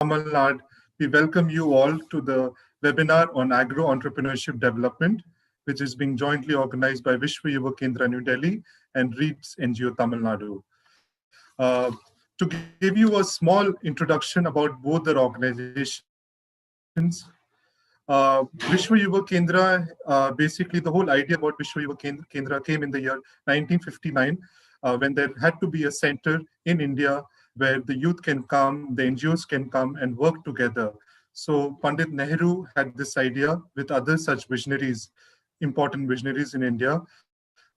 Tamil Nadu, we welcome you all to the webinar on Agro Entrepreneurship Development, which is being jointly organized by Vishwa Yuva Kendra New Delhi and REAPS NGO Tamil Nadu. To give you a small introduction about both their organizations, Vishwa Yuva Kendra, basically the whole idea about Vishwa Yuva Kendra came in the year 1959 when there had to be a center in India where the youth can come, the NGOs can come and work together. So Pandit Nehru had this idea with other such visionaries, important visionaries in India.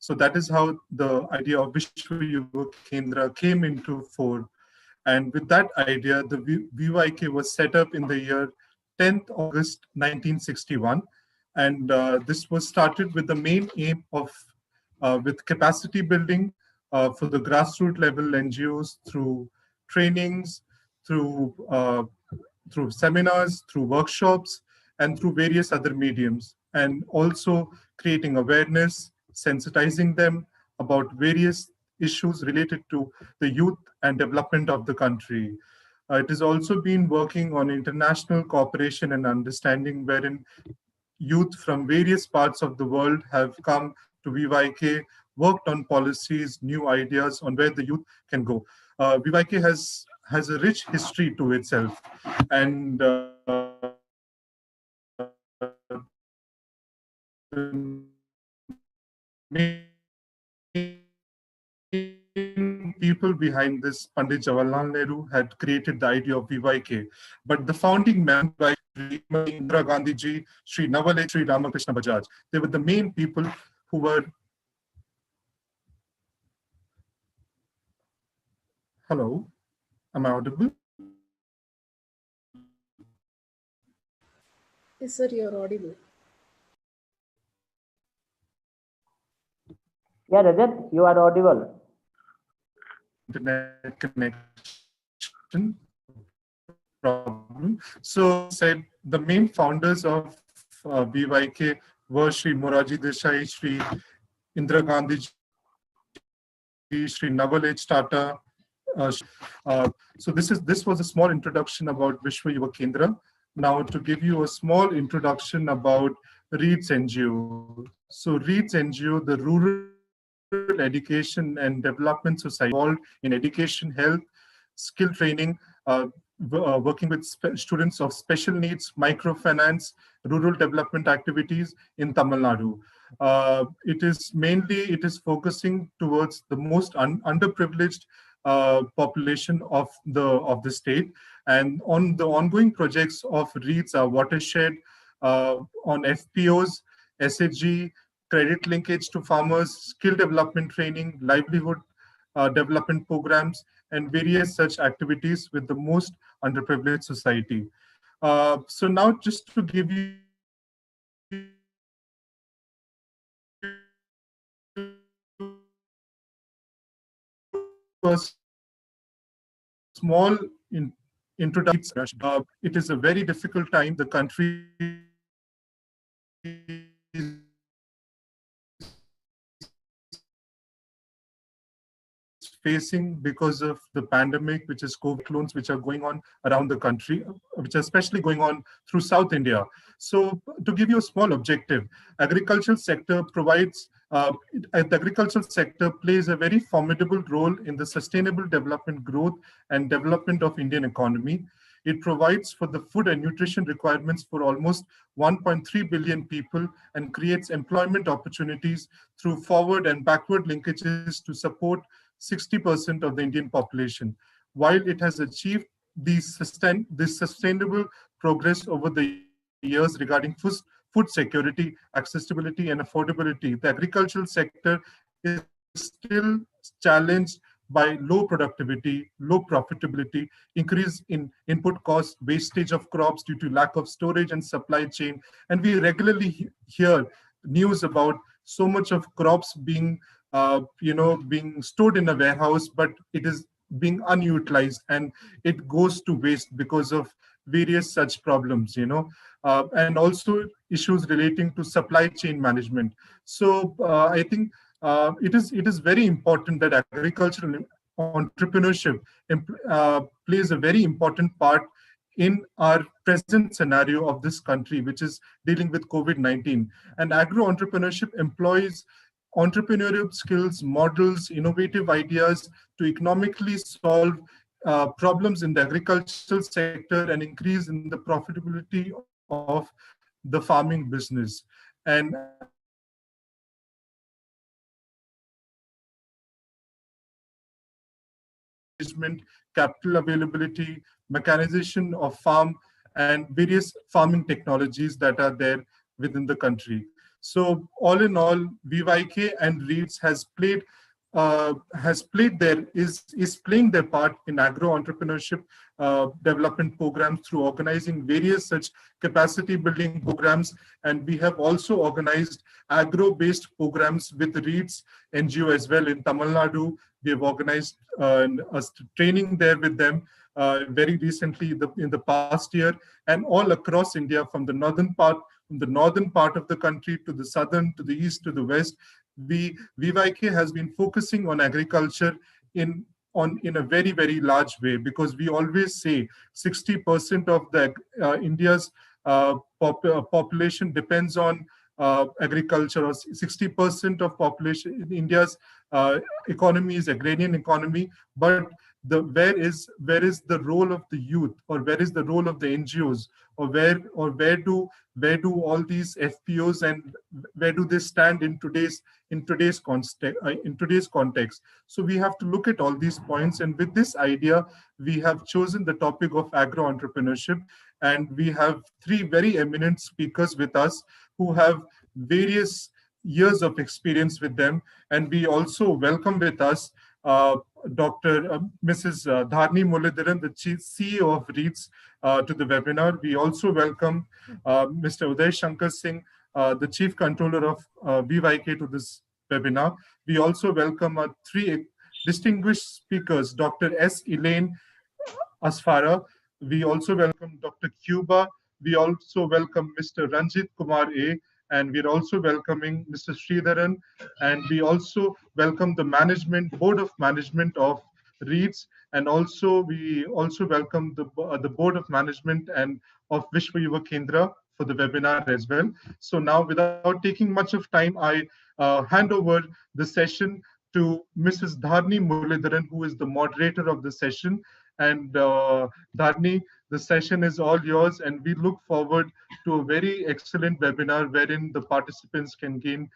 So that is how the idea of Vishwa Yuva Kendra came into fore. And with that idea, the VYK was set up in the year 10th August 1961. And this was started with the main aim of with capacity building for the grassroots level NGOs through trainings, through through seminars, through workshops, and through various other mediums, and also creating awareness, sensitizing them about various issues related to the youth and development of the country. It has also been working on international cooperation and understanding, wherein youth from various parts of the world have come to VYK, worked on policies, new ideas on where the youth can go. VYK has a rich history to itself, and people behind this, Pandit Jawaharlal Nehru, had created the idea of VYK. But the founding members, Indira Gandhi ji, Sri Navalej, Sri Ramakrishna Bajaj, they were the main people who were. Hello, am I audible? Yes, sir, you're audible. Yeah, Rajat, you are audible. Internet connection problem. So said the main founders of VYK were Sri Moraji Desai, Sri Indira Gandhi ji, Sri Navalej Tata. So this was a small introduction about Vishwa Yuva Kendra. Now to give you a small introduction about REAPS NGO. So REAPS NGO, the Rural Education and Development Society, involved in education, health, skill training, working with students of special needs, microfinance, rural development activities in Tamil Nadu. It is focusing towards the most underprivileged population of the state, and on the ongoing projects of REAPS are watershed, on FPOs, SHG, credit linkage to farmers, skill development training, livelihood development programs, and various such activities with the most underprivileged society. So now just to give you a small introduction, it is a very difficult time the country facing because of the pandemic, which is COVID loans, which are going on around the country, which are especially going on through South India. So to give you a small objective, agricultural sector provides, the agricultural sector plays a very formidable role in the sustainable development, growth and development of Indian economy. It provides for the food and nutrition requirements for almost 1.3 billion people and creates employment opportunities through forward and backward linkages to support 60% of the Indian population. While it has achieved this sustainable progress over the years regarding food security, accessibility, and affordability, the agricultural sector is still challenged by low productivity, low profitability, increase in input costs, wastage of crops due to lack of storage and supply chain. And we regularly hear news about so much of crops being being stored in a warehouse, but it is being unutilized and it goes to waste because of various such problems, and also issues relating to supply chain management. So I think it is very important that agricultural entrepreneurship plays a very important part in our present scenario of this country, which is dealing with COVID-19. And agro entrepreneurship employs entrepreneurial skills, models, innovative ideas to economically solve problems in the agricultural sector and increase in the profitability of the farming business. And agro entrepreneurship provides management, capital availability, mechanization of farm, and various farming technologies that are there within the country. So all in all, VYK and REITs has playing their part in agro entrepreneurship development programs through organizing various such capacity building programs. And we have also organized agro based programs with REITs NGO as well in Tamil Nadu. We have organized a training there with them very recently in the past year, and all across India, from the northern part of the country to the southern, to the east, to the west. VYK has been focusing on agriculture in in a very large way, because we always say 60% of the India's population depends on agriculture, or 60% of population in India's economy is agrarian economy. But where is the role of the youth, or where is the role of the NGOs, or where do all these FPOs, and where do they stand in today's context? So we have to look at all these points, and with this idea, we have chosen the topic of agro entrepreneurship, and we have three very eminent speakers with us who have various years of experience with them. And we also welcome with us Dr. Mrs. Dharni Mullidharan, the Chief CEO of REITs, to the webinar. We also welcome Mr. Uday Shankar Singh, the Chief Controller of VYK, to this webinar. We also welcome three distinguished speakers, Dr. S. Elaine Asfara. We also welcome Dr. Cuba. We also welcome Mr. Ranjit Kumar A. And we're also welcoming Mr. Sridharan. And we also welcome the board of management of REITs. And also we also welcome the board of management and of Vishwa Yuva Kendra for the webinar as well. So now, without taking much of time, I hand over the session to Mrs. Dharni Muralidharan, who is the moderator of the session. And Dharni, the session is all yours, and we look forward to a very excellent webinar wherein the participants can gain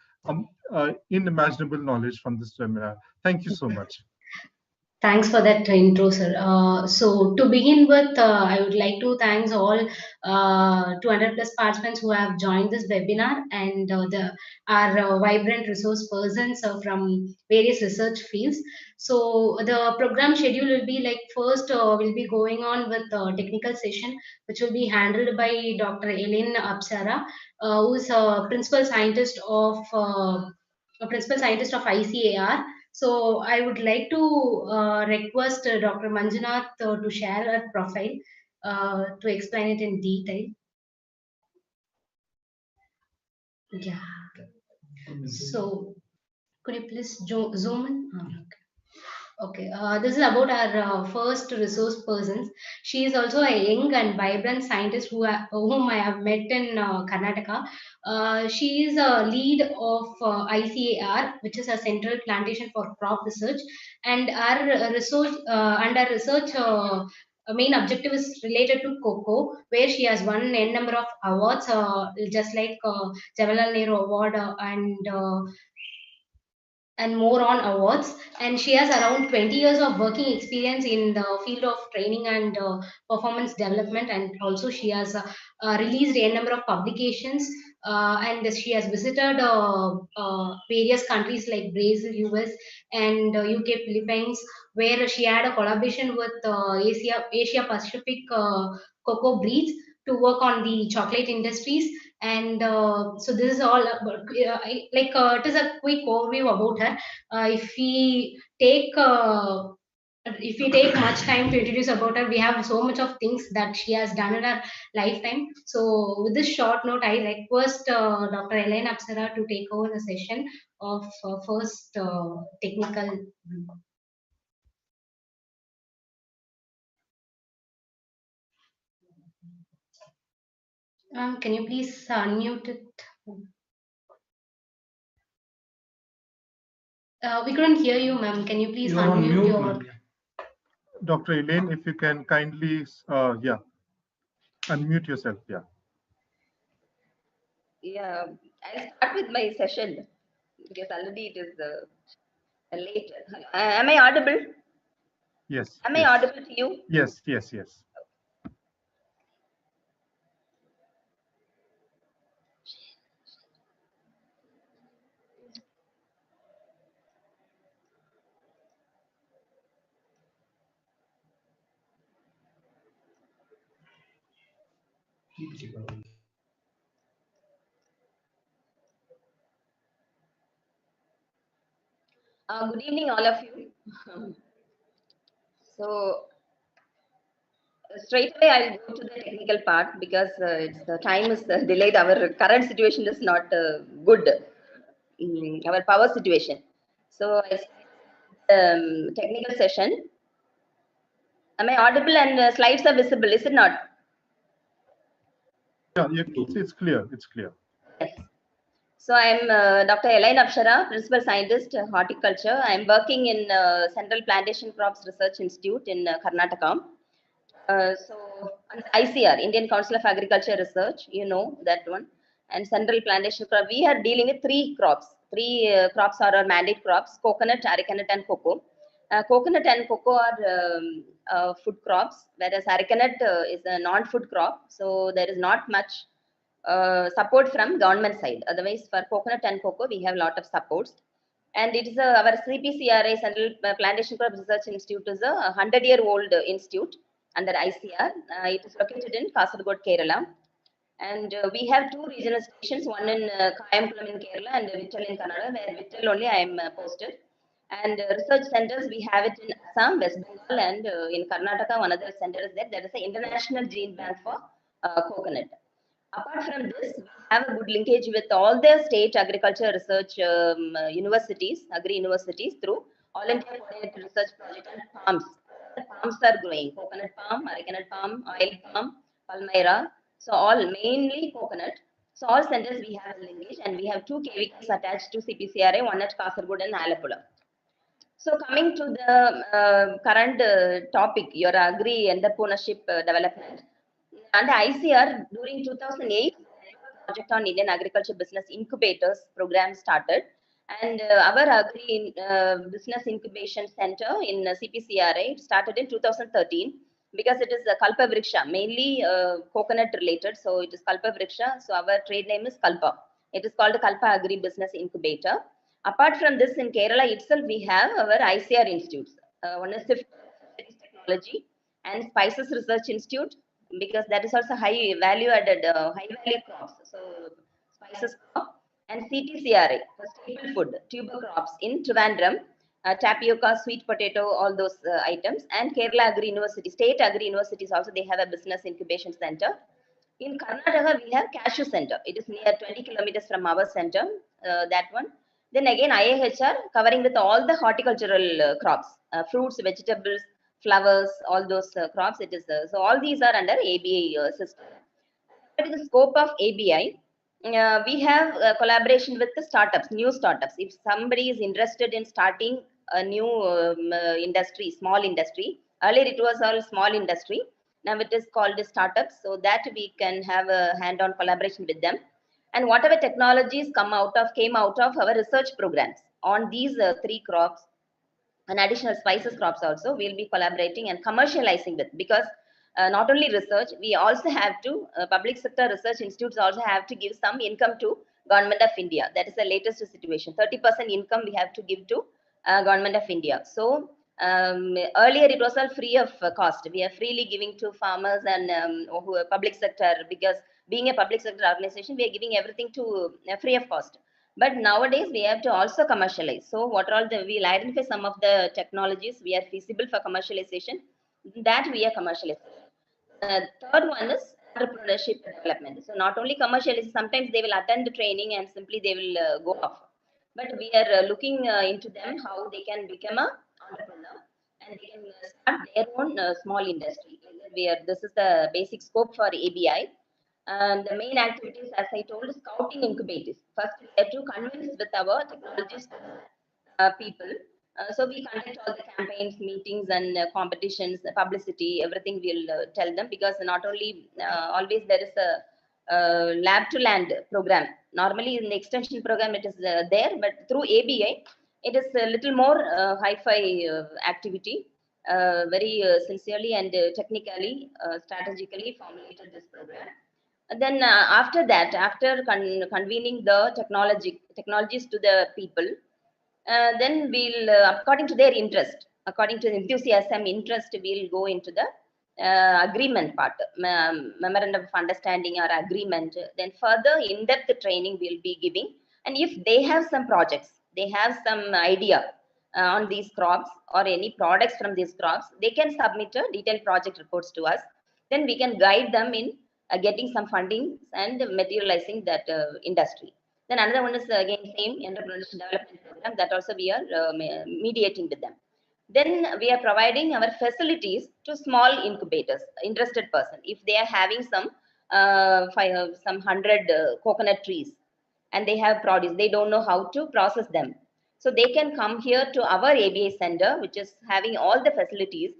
unimaginable knowledge from this webinar. Thank you so much. Thanks for that intro, sir. So to begin with, I would like to thanks all 200 plus participants who have joined this webinar, and our vibrant resource persons from various research fields. So the program schedule will be like, first we'll be going on with a technical session, which will be handled by Dr. Elaine Apsara, who is a principal scientist of ICAR. So I would like to request Dr. Manjunath to share her profile to explain it in detail. Yeah. So could you please zoom in? Okay. Okay, this is about our first resource persons. She is also a young and vibrant scientist whom I have met in Karnataka. She is a lead of ICAR, which is a Central Plantation for Crop Research, and our research main objective is related to cocoa, where she has won n number of awards, just like Jawaharlal Nehru Award and more on awards. And she has around 20 years of working experience in the field of training and performance development. And also she has released a number of publications, and she has visited various countries like Brazil, US, and UK, Philippines, where she had a collaboration with Asia Pacific cocoa breeds to work on the chocolate industries. And so this is all about, it is a quick overview about her. If we take much time to introduce about her, we have so much of things that she has done in her lifetime. So with this short note, I request Dr. Elaine Apsara to take over the session of first technical. Can you please unmute it? We couldn't hear you, ma'am. Can you please You are on unmute mute, your? ma'am. Dr. Elaine, if you can kindly, unmute yourself. Yeah. Yeah, I'll start with my session because already it is late. Am I audible? Yes. Am I Yes. audible to you? Yes. Yes. Yes. Good evening, all of you. So straight away I'll go to the technical part because it's the time is delayed. Our current situation is not good. Our power situation. So I technical session. Am I audible and slides are visible? Is it not? Yeah. It's clear. It's clear. Yes. So I'm Dr. Elaine Apshara, Principal Scientist, Horticulture. I'm working in Central Plantation Crops Research Institute in Karnataka. So ICR, Indian Council of Agriculture Research, you know that one. And Central Plantation Crop, we are dealing with three crops. Three crops are our mandate crops: coconut, arecanut, and cocoa. Coconut and cocoa are food crops, whereas arecanut is a non-food crop. So there is not much support from government side. Otherwise, for coconut and cocoa, we have a lot of supports. And it is our CPCRA, Central Plantation Crop Research Institute, is a 100-year-old institute under ICR. It is located in Kasaragod, Kerala. And we have two regional stations, one in Kayamkulam in Kerala and Vittal in Kannada, where Vittal only I am posted. And research centers, we have it in Assam, West Bengal, and in Karnataka, one other center is there. There is an international gene bank for coconut. Apart from this, we have a good linkage with all the state agriculture research universities, agri universities through All India Coordinated Research Project and palms. The palms are growing: coconut palm, arecanut palm, oil palm, palmyra. So all mainly coconut. So all centers we have a linkage, and we have two KVKs attached to CPCRA, one at Kasargod and Alappuzha. So coming to the current topic, your agri entrepreneurship development. And ICR during 2008, project on Indian agriculture business incubators program started, and our agri business incubation center in CPCRA started in 2013 because it is a Kalpa Vriksha, mainly coconut related. So it is Kalpa Vriksha. So our trade name is Kalpa. It is called Kalpa Agri Business Incubator. Apart from this, in Kerala itself, we have our ICR institutes. One is Swift Technology and Spices Research Institute, because that is also high value added, high value crops. So spices crop and CTCRA for staple food, tuber crops in Trivandrum, tapioca, sweet potato, all those items. And Kerala Agri University, State Agri Universities also, they have a business incubation center. In Karnataka, we have Cashew Center. It is near 20 kilometers from our center, that one. Then again, IAHR covering with all the horticultural crops, fruits, vegetables, flowers, all those crops. It is so all these are under ABI system. What is the scope of ABI? We have collaboration with the startups, new startups. If somebody is interested in starting a new industry, small industry, earlier it was all small industry. Now it is called startups, so that we can have a hand-on collaboration with them. And whatever technologies came out of our research programs on these three crops and additional spices crops also, we'll be collaborating and commercializing with, because not only research, we also have to public sector research institutes also have to give some income to government of India. That is the latest situation. 30% income we have to give to government of India. So earlier it was all free of cost. We are freely giving to farmers and who are public sector, because being a public sector organization, we are giving everything to free of cost. But nowadays we have to also commercialize. So what are all the, we'll identify some of the technologies we are feasible for commercialization, that we are commercializing. Third one is entrepreneurship development. So not only commercialization, sometimes they will attend the training and simply they will go off. But we are looking into them, how they can become a entrepreneur and they can start their own small industry, like this is the basic scope for ABI. And the main activities, as I told, scouting incubators. First, we have to convince with our technologists people. So we conduct all the campaigns, meetings, and competitions, publicity, everything we'll tell them, because not only always there is a lab to land program. Normally in the extension program it is there, but through ABI it is a little more hi-fi activity. Very sincerely and technically, strategically formulated this program. And then after that, after convening the technologies to the people, then we'll, according to their interest, according to the enthusiasm, interest, we'll go into the agreement part, memorandum of understanding or agreement. Then further in-depth training we'll be giving. And if they have some projects, they have some idea on these crops or any products from these crops, they can submit a detailed project reports to us. Then we can guide them in getting some funding and materializing that industry. Then another one is again same entrepreneurship development program, that also we are mediating with them. Then we are providing our facilities to small incubators, interested person. If they are having some 100 coconut trees and they have produce, they don't know how to process them. So they can come here to our ABA center, which is having all the facilities,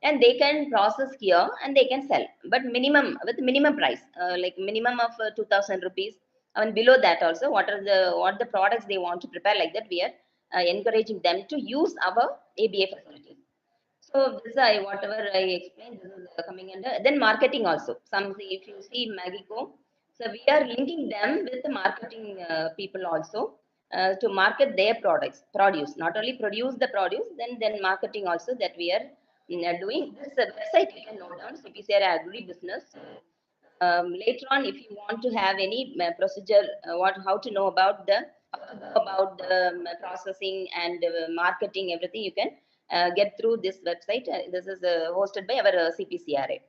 and they can process here and they can sell, but minimum, with minimum price, like minimum of 2,000 rupees. And below that also, what the products they want to prepare, like that we are encouraging them to use our ABA facilities. So this whatever I explained, this is coming under. Then marketing also. Some, if you see Magico, so we are linking them with the marketing people also to market their produce. Not only produce the produce, then marketing also, that we are doing. This website you can note down, CPCR Agri Business. Later on, if you want to have any procedure, how to know about the processing and marketing, everything you can get through this website. This is hosted by our CPCRA.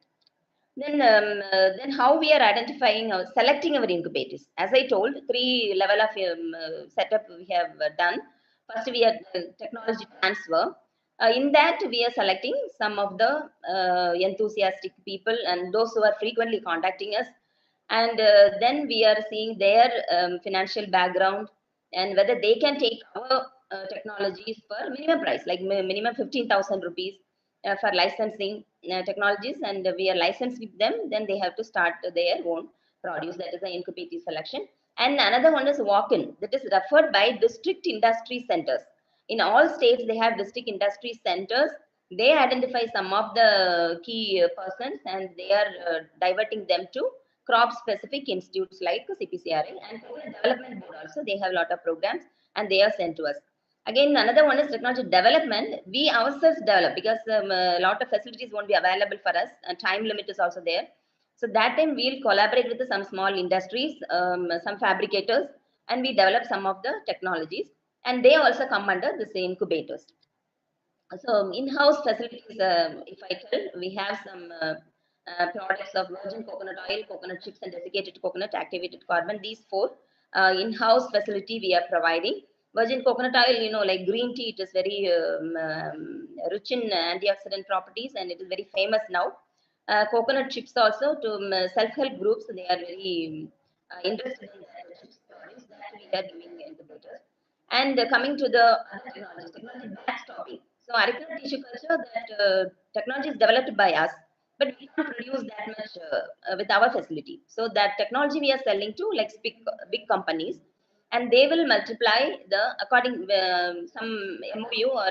Then how we are identifying or selecting our incubators. As I told, 3 level of setup we have done. First, we have technology transfer. In that, we are selecting some of the enthusiastic people and those who are frequently contacting us. And then we are seeing their financial background and whether they can take our technologies for minimum price, like minimum 15,000 rupees for licensing technologies, and we are licensed with them. Then they have to start their own produce. That is the incubator selection. And another one is walk-in, that is referred by district industry centers. In all states, they have district industry centers. They identify some of the key persons and they are diverting them to crop specific institutes like CPCRA and development board also. They have a lot of programs and they are sent to us. Again, another one is technology development. We ourselves develop, because a lot of facilities won't be available for us, and time limit is also there. So that time we'll collaborate with some small industries, some fabricators, and we develop some of the technologies, and they also come under the same incubators. So in-house facilities, if I tell, we have some products of virgin coconut oil, coconut chips, and desiccated coconut, activated carbon. These 4 in-house facility we are providing. Virgin coconut oil, like green tea, it is very rich in antioxidant properties and it is very famous now. Coconut chips also, to self-help groups, they are very interested in that chips products that we are giving incubators. And coming to the other technology backstopping. So areca tissue culture, that technology is developed by us, but we can't produce that much with our facility. So that technology we are selling to like big companies, and they will multiply the according some MOU or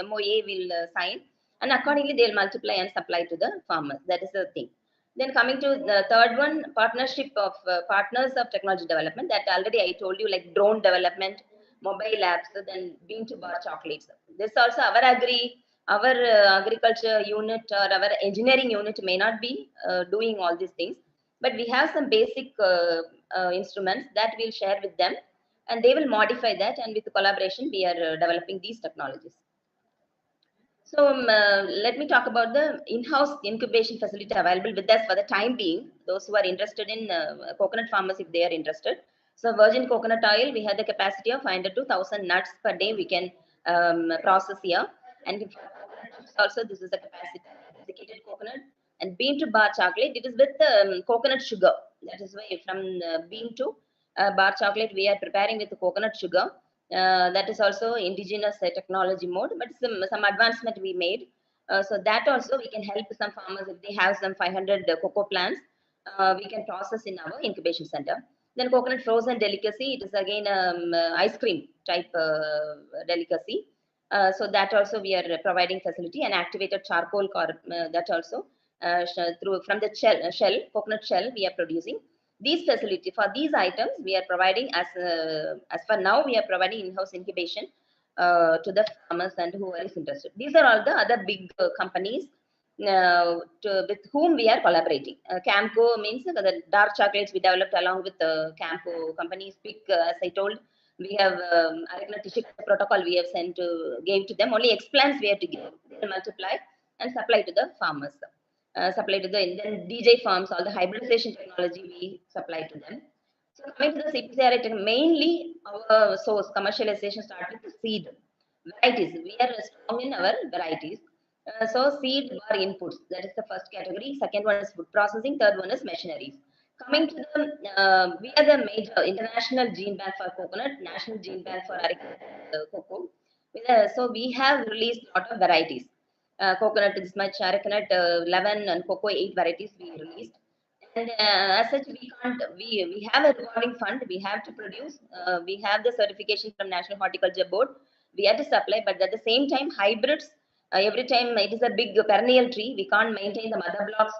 MOA will sign, and accordingly they'll multiply and supply to the farmers. That is the thing. Then coming to the third one, partnership of partners of technology development, that already I told you, like drone development, mobile apps, then bean to bar chocolates. This also our agriculture unit or our engineering unit may not be doing all these things, but we have some basic instruments that we'll share with them, and they will modify that, and with the collaboration we are developing these technologies. So let me talk about the in-house incubation facility available with us for the time being. Those who are interested in coconut farmers, if they are interested. So virgin coconut oil, we have the capacity of 500 to 1,000 nuts per day we can process here. And also this is the capacity. Desiccated coconut, And bean to bar chocolate, it is with coconut sugar. That is why from bean to bar chocolate, we are preparing with coconut sugar. That is also indigenous technology mode, but some advancement we made. So that also we can help some farmers if they have some 500 cocoa plants. We can process in our incubation center. Then coconut frozen delicacy, it is again ice cream type delicacy. So that also we are providing facility, and activated charcoal that also through from the shell, coconut shell we are producing. These facility for these items we are providing as for now we are providing in-house incubation to the farmers and who is interested. These are all the other big companies with whom we are collaborating. Camco means the dark chocolates we developed along with the Camco companies. As I told, we have Arigna tissue protocol we have sent to gave to them. Only explants we have to give. They will multiply and supply to the farmers. Supply to the then DJ farms, all the hybridization technology we supply to them. So coming to the CPCRA, mainly our source commercialization started with seed varieties. We are strong in our varieties. So seed bar inputs, that is the first category. Second one is food processing. Third one is machineries. Coming to the, we are the major international gene bank for coconut, national gene bank for cocoa. So we have released a lot of varieties. Coconut this much, arecanut 11, and cocoa 8 varieties we released. And as such, we have a revolving fund. We have to produce. We have the certification from National Horticulture Board. We have to supply, but at the same time, hybrids. Every time it is a big perennial tree, we can't maintain the mother blocks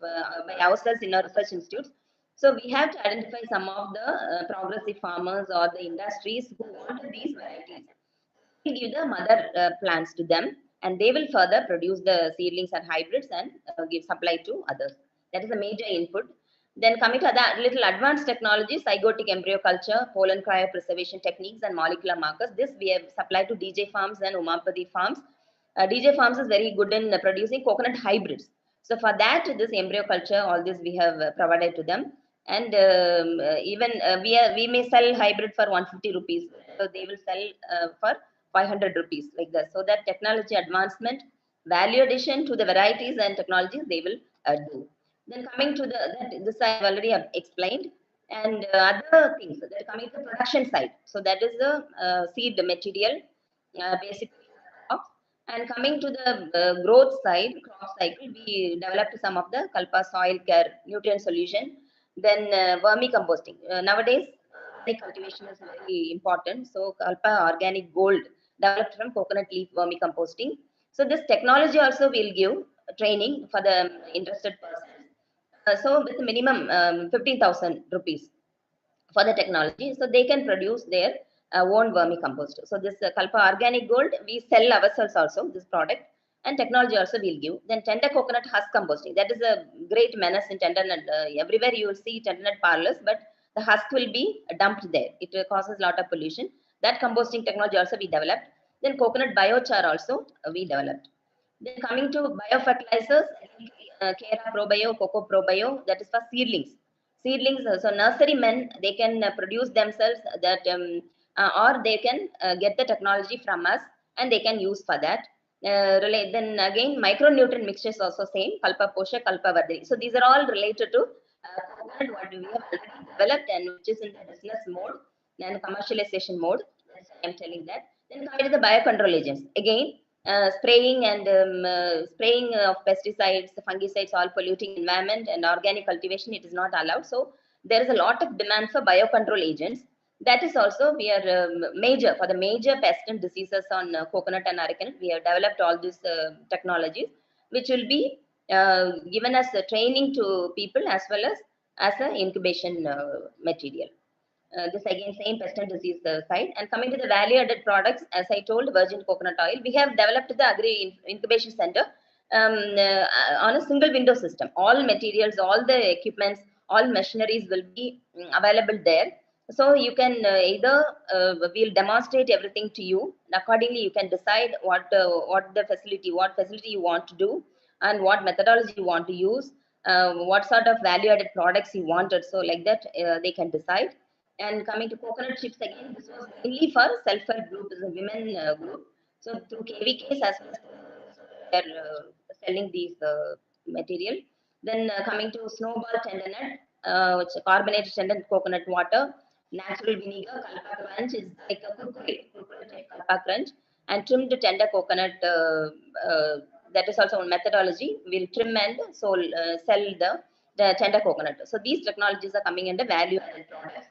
by ourselves in our research institutes. So we have to identify some of the progressive farmers or the industries who want these varieties. We give the mother plants to them, and they will further produce the seedlings and hybrids and give supply to others. That is a major input. Then coming to the little advanced technologies, zygotic embryo culture, pollen cryopreservation techniques, and molecular markers. This we have supplied to DJ farms and Umampati farms. DJ farms is very good in producing coconut hybrids. So for that, this embryo culture, all this we have provided to them. And even we may sell hybrid for 150 rupees. So they will sell for 500 rupees like that. So that technology advancement, value addition to the varieties and technologies they will do. Then coming to this I have already explained. And other things that are coming to the production side. So that is the seed material, basically. And coming to the growth side, crop cycle, we developed some of the Kalpa soil care nutrient solution. Then vermicomposting. Nowadays, organic cultivation is very important. So Kalpa organic gold developed from coconut leaf vermicomposting. So this technology also will give training for the interested persons. So with minimum 15,000 rupees for the technology, so they can produce their own vermicompost. So this Kalpa Organic Gold, we sell ourselves also this product, and technology also we'll give. Then tender coconut husk composting, that is a great menace in tender nut. Everywhere you will see tender nut parlors, but the husk will be dumped there. It causes a lot of pollution. That composting technology also we developed. Then coconut biochar also we developed. Then coming to biofertilizers, Kera Probio, Coco Probio, that is for seedlings. Seedlings, so nursery men, they can produce themselves that, or they can get the technology from us and they can use for that. Then again, micronutrient mixtures also same, Kalpa Posha, Kalpa Vardhini. So these are all related to coconut, what we have already developed and which is in the business mode and commercialization mode. That's why I'm telling that. Then coming to the biocontrol agents. Again, spraying and spraying of pesticides, fungicides, all polluting environment, and organic cultivation, it is not allowed. So there is a lot of demand for biocontrol agents. That is also we are major for the major pest and diseases on coconut and arecanut. We have developed all these technologies, which will be given as training to people as well as an incubation material. This again same pest and disease side. And coming to the value added products, as I told, virgin coconut oil, we have developed the agri incubation center on a single window system. All materials, all the equipments, all machineries will be available there. So you can either we'll demonstrate everything to you, and accordingly you can decide what the facility, what facility you want to do, and what methodology you want to use, what sort of value added products you wanted. So like that they can decide. And coming to coconut chips again, this was mainly for self-help group, is a women group. So through KVKs as well as they are selling these material. Then coming to snowball tendernut, which is carbonated tender coconut water, natural vinegar, kalpa crunch is like a kurkure type kalpa crunch, and trimmed tender coconut. That is also a methodology. We'll trim and sell the tender coconut. So these technologies are coming under value-added products.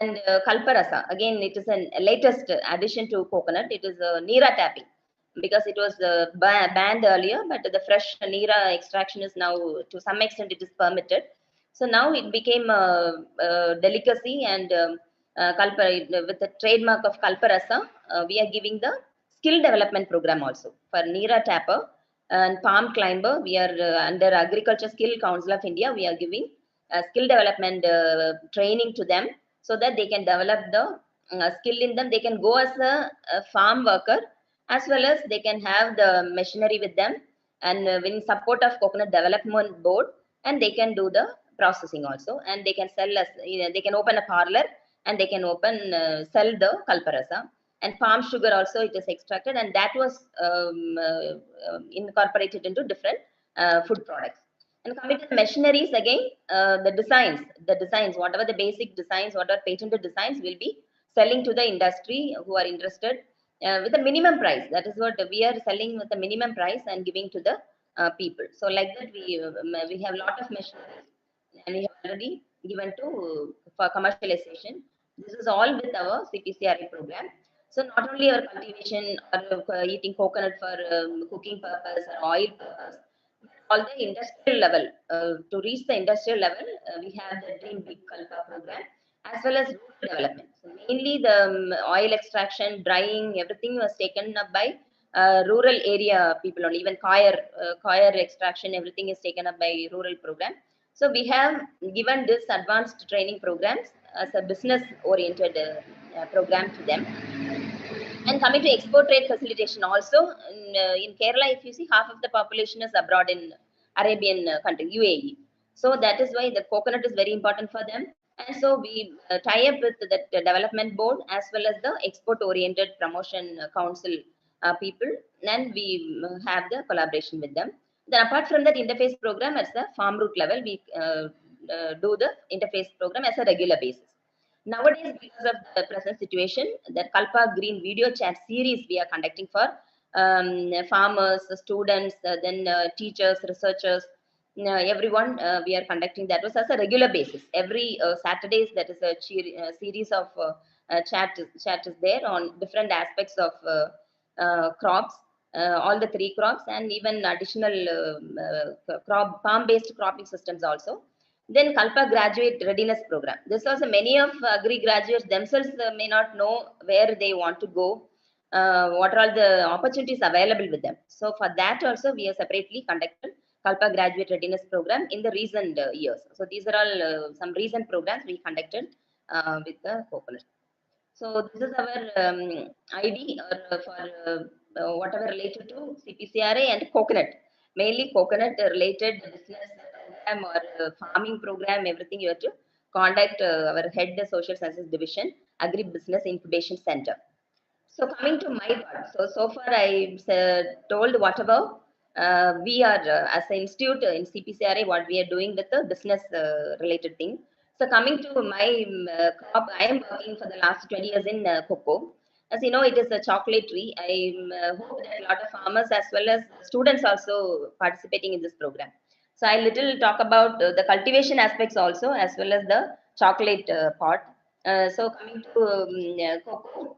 And kalparasa, again, it is a latest addition to coconut. It is Nira tapping because it was banned earlier, but the fresh Nira extraction is now, to some extent, it is permitted. So now it became a delicacy, and with the trademark of kalparasa, we are giving the skill development program also for Nira tapper and palm climber. We are under Agriculture Skill Council of India. We are giving skill development training to them so that they can develop the skill in them. They can go as a farm worker, as well as they can have the machinery with them, and with support of Coconut Development Board, and they can do the processing also, and they can sell as, they can open a parlor, and they can sell the kalparasa. And palm sugar also it is extracted, and that was incorporated into different food products. And coming to the machineries again, the designs, whatever the basic designs, whatever patented designs will be selling to the industry who are interested with a minimum price. That is what we are selling, with a minimum price and giving to the people. So like that, we have a lot of machineries, and we have already given to for commercialization. This is all with our CPCRA program. So not only our cultivation or eating coconut for cooking purpose or oil purpose, all the industrial level. To reach the industrial level, we have the Dream Big Kalpa program, as well as rural development. So mainly the oil extraction, drying, everything was taken up by rural area people only. Even coir extraction, everything is taken up by rural program. So we have given this advanced training programs as a business oriented program to them. And coming to export trade facilitation also, in Kerala, if you see, half of the population is abroad in Arabian country, UAE. So that is why the coconut is very important for them. And so we tie up with the development board as well as the export oriented promotion council people, and we have the collaboration with them. Then apart from that interface program, at the farm route level, we do the interface program as a regular basis. Nowadays, because of the present situation, the Kalpa Green video chat series we are conducting for farmers, students, then teachers, researchers, everyone, we are conducting that was as a regular basis. Every Saturdays, that is a series of chat is there on different aspects of crops, all the three crops, and even additional palm-based cropping systems also. Then Kalpa Graduate Readiness Program. This also, many of agri graduates themselves may not know where they want to go, what are all the opportunities available with them. So for that also, we have separately conducted Kalpa Graduate Readiness Program in the recent years. So these are all some recent programs we conducted with the coconut. So this is our ID for whatever related to CPCRA and coconut, mainly coconut related business program or farming program, everything you have to contact our head social sciences division, Agri Business Incubation Center. So coming to my part, so far I told whatever we are as an institute in CPCRA, what we are doing with the business related thing. So coming to my crop, I am working for the last 20 years in cocoa. As you know, it is a chocolate tree. I hope that a lot of farmers as well as students also participating in this program. So I little talk about the cultivation aspects also, as well as the chocolate part. So coming to cocoa,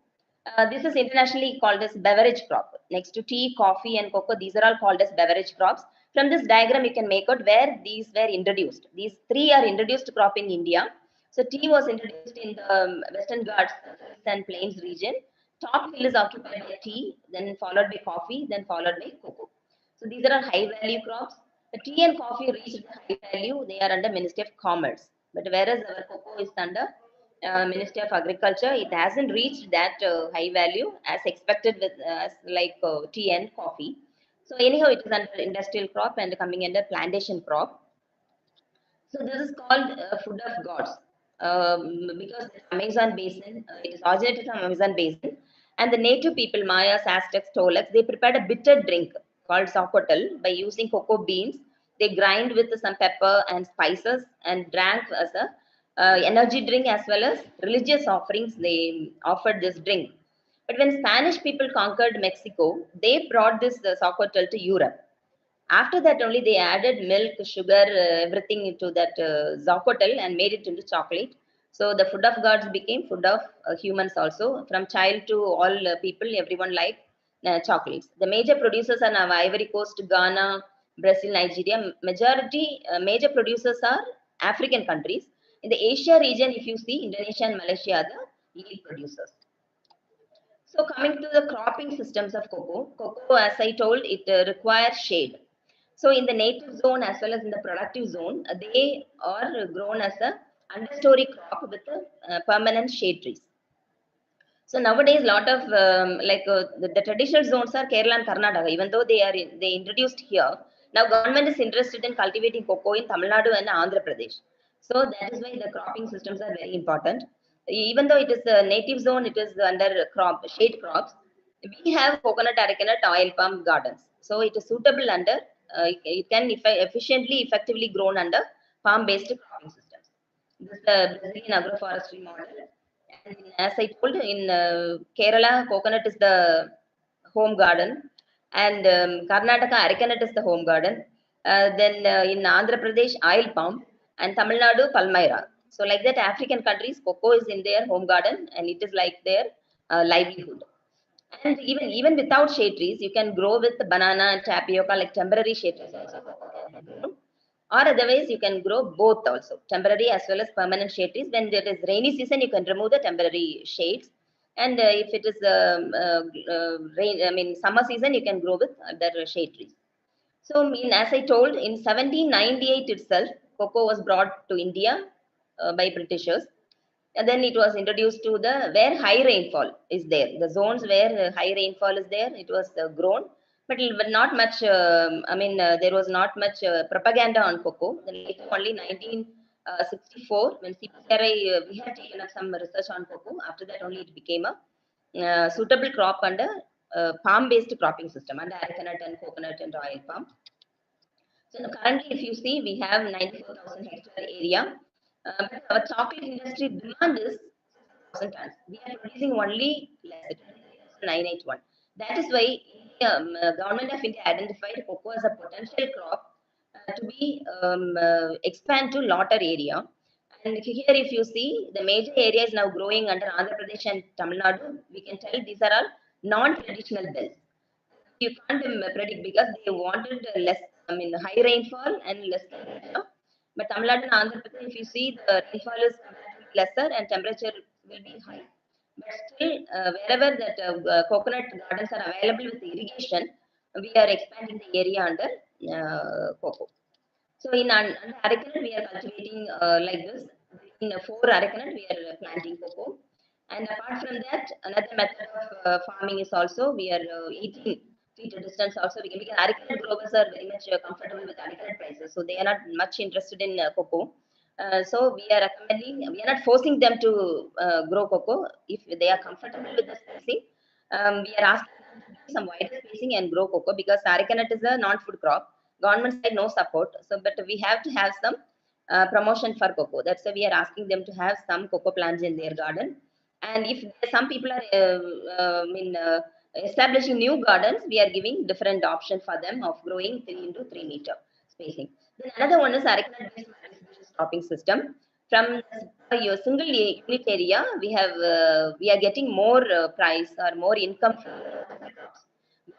this is internationally called as beverage crop. Next to tea, coffee, and cocoa, these are all called as beverage crops. From this diagram, you can make out where these were introduced. These three are introduced crop in India. So tea was introduced in the Western Ghats and Plains region. Top hill is occupied by tea, then followed by coffee, then followed by cocoa. So these are high value crops. The tea and coffee reached high value. They are under Ministry of Commerce. But whereas our cocoa is under Ministry of Agriculture, it hasn't reached that high value as expected with like tea and coffee. So anyhow, it is under industrial crop and coming under plantation crop. So this is called food of gods because the Amazon basin, it is originated from Amazon basin, and the native people, Mayas, Aztecs, Toltecs, they prepared a bitter drink called socotel by using cocoa beans They grind with some pepper and spices and drank as a energy drink as well as religious offerings. They offered this drink. But when Spanish people conquered Mexico, they brought this socotel to Europe. After that only they added milk, sugar, everything into that zocotel and made it into chocolate. So the food of gods became food of humans also. From child to all people, everyone liked chocolates. The major producers are now Ivory Coast, Ghana, Brazil, Nigeria. Majority major producers are African countries. In the Asia region, if you see, Indonesia and Malaysia are the lead producers. So coming to the cropping systems of cocoa, as I told, it requires shade. So in the native zone as well as in the productive zone, they are grown as a understory crop with permanent shade trees. So nowadays, lot of the traditional zones are Kerala and Karnataka. Even though they introduced here, now government is interested in cultivating cocoa in Tamil Nadu and Andhra Pradesh. So that is why the cropping systems are very important. Even though it is a native zone, it is under shade crops. We have coconut, arecanut, oil palm gardens. So it is suitable under. It can efficiently, effectively grown under palm-based cropping systems. This is the Brazilian agroforestry model. And as I told, in Kerala, coconut is the home garden, and Karnataka, arecanut is the home garden. Then in Andhra Pradesh, oil palm, and Tamil Nadu, palmyra. So like that, African countries, cocoa is in their home garden, and it is like their livelihood. And even without shade trees, you can grow with banana and tapioca, like temporary shade trees also. Or otherwise, you can grow both also, temporary as well as permanent shade trees. When there is rainy season, you can remove the temporary shades. And if it is summer season, you can grow with other shade trees. So, as I told, in 1798 itself, cocoa was brought to India by Britishers, and then it was introduced to the where high rainfall is there. The zones where high rainfall is there, it was grown, but not much. There was not much propaganda on cocoa. Then later, only 1964, when CPCRI, we had taken up some research on cocoa. After that, only it became a suitable crop under palm-based cropping system under arecanut and coconut and oil palm. So currently, if you see, we have 94,000 hectare area, but our chocolate industry demand is 6,000 tons. We are producing only less, 981. That is why government of India identified cocoa as a potential crop to be expand to larger area. And here, if you see, the major area is now growing under Andhra Pradesh and Tamil Nadu. We can tell these are all non-traditional belts. You can't predict because they wanted less, high rainfall and less temperature. But Tamil Nadu and Andhra Pradesh, if you see, the rainfall is lesser and temperature will be high. But still, wherever that coconut gardens are available with irrigation, we are expanding the area under cocoa. So in under arecanut, we are cultivating like this. In four arecanut, we are planting cocoa. And apart from that, another method of farming is also we are eating feet distance also. Because arecanut growers are very much comfortable with arecanut prices, so they are not much interested in cocoa. So we are recommending, we are not forcing them to grow cocoa. If they are comfortable with the spacing, we are asking them to give some wider spacing and grow cocoa, because arecanut is a non-food crop. Government side no support, so but we have to have some promotion for cocoa. That's why we are asking them to have some cocoa plants in their garden. And if some people are establishing new gardens, we are giving different option for them of growing 3 into 3 meter spacing. Then another one is arecanut based cropping system. From your single unit area, we are getting more price or more income from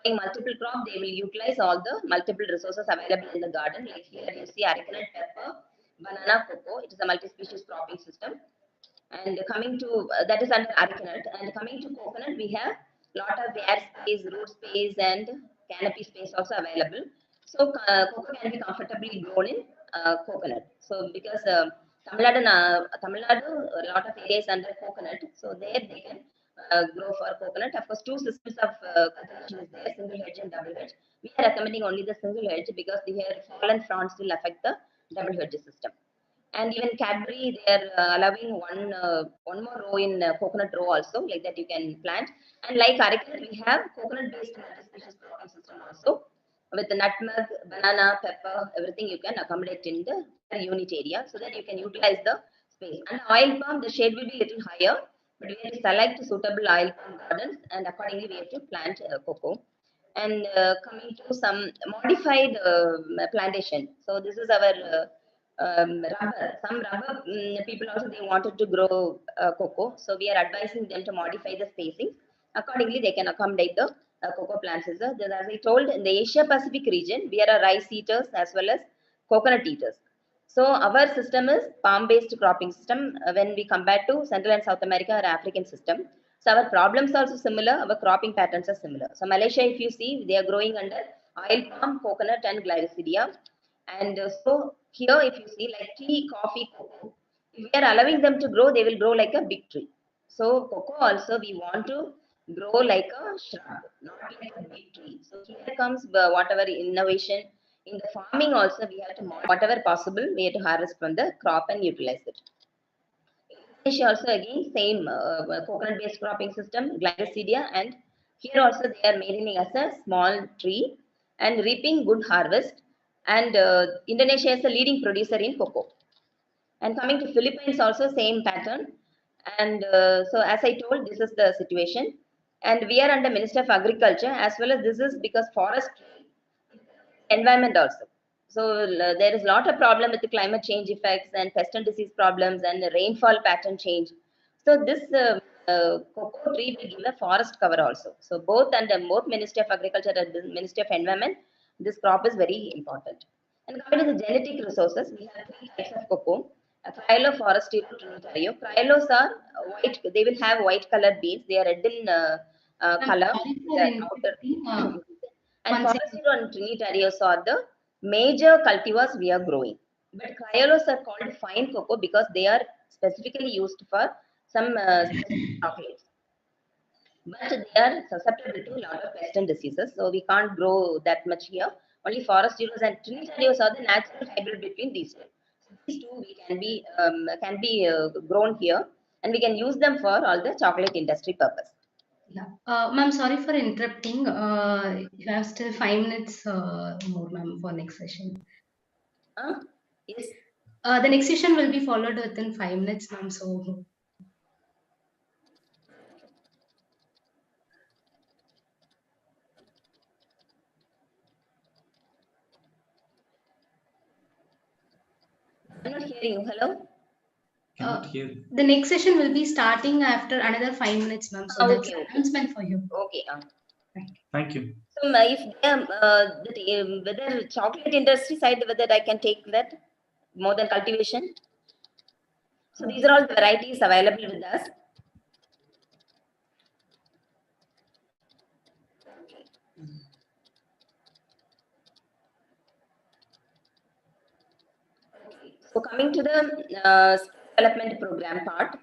growing multiple crop. They will utilize all the multiple resources available in the garden. Like here you see arecanut, pepper, banana, cocoa. It is a multi-species cropping system. And coming to that is under arecanut. And coming to coconut, we have lot of air space, root space, and canopy space also available. So cocoa can be comfortably grown in coconut. So because Tamil Nadu, a lot of areas under coconut, so there they can grow for coconut. Of course, two systems of cultivation is there, single hedge and double hedge. We are recommending only the single hedge because the fall and fronds will affect the double hedge system. And even Cadbury, they are allowing one more row in coconut row also, like that you can plant. And like arecanut, we have coconut based multi-species cropping system also. with the nutmeg, banana, pepper, everything you can accommodate in the unit area so that you can utilize the space. And oil palm, the shade will be little higher, but we have to select suitable oil palm gardens, and accordingly we have to plant cocoa. And coming to some modified plantation. So this is our rubber. Some rubber people also, they wanted to grow cocoa. So we are advising them to modify the spacing. Accordingly, they can accommodate the cocoa plants. As I told, in the Asia Pacific region, we are a rice eaters as well as coconut eaters. So our system is palm-based cropping system when we compare to Central and South America or African system. So our problems are also similar, our cropping patterns are similar. So Malaysia, if you see, they are growing under oil palm, coconut and glycidia. And so here, if you see, like tea, coffee, cocoa, if we are allowing them to grow, they will grow like a big tree. So cocoa also we want to grow like a shrub, not like a big tree. So here comes whatever innovation in the farming also, we have to whatever possible, we have to harvest from the crop and utilize it. Indonesia also again same coconut based cropping system, glycidia, and here also they are maintaining as a small tree and reaping good harvest. And Indonesia is a leading producer in cocoa. And coming to Philippines also same pattern. And so as I told, this is the situation. And we are under Minister of Agriculture, as well as this is because forestry environment also. So there is not a problem with the climate change effects and pest and disease problems and the rainfall pattern change. So this cocoa tree will give a forest cover also. So both under both Ministry of Agriculture and the Ministry of Environment, this crop is very important. And coming to the genetic resources, we have three types of cocoa. Criollo, Forastero, Trinitario. Criollos are white, they will have white colored beans. They are red in color. Sorry for The interrupting. outer and One second. Forastero and Trinitarios are the major cultivars we are growing. But Criollos are called fine cocoa because they are specifically used for some specific chocolates. But they are susceptible to a lot of pest and diseases, so we can't grow that much here. Only Forasteros and Trinitarios are the natural hybrid between these two. So these two we can be grown here, and we can use them for all the chocolate industry purpose. Yeah. Ma'am, sorry for interrupting. You have still 5 minutes more, ma'am, for next session. Yes. The next session will be followed within 5 minutes, ma'am. So I'm not hearing you. Hello? Cannot hear. the next session will be starting after another 5 minutes, ma'am. So that's Okay. announcement for you. Okay. Thank you. So if whether chocolate industry side, whether I can take that more than cultivation. So these are all the varieties available with us. So coming to the skill development program part,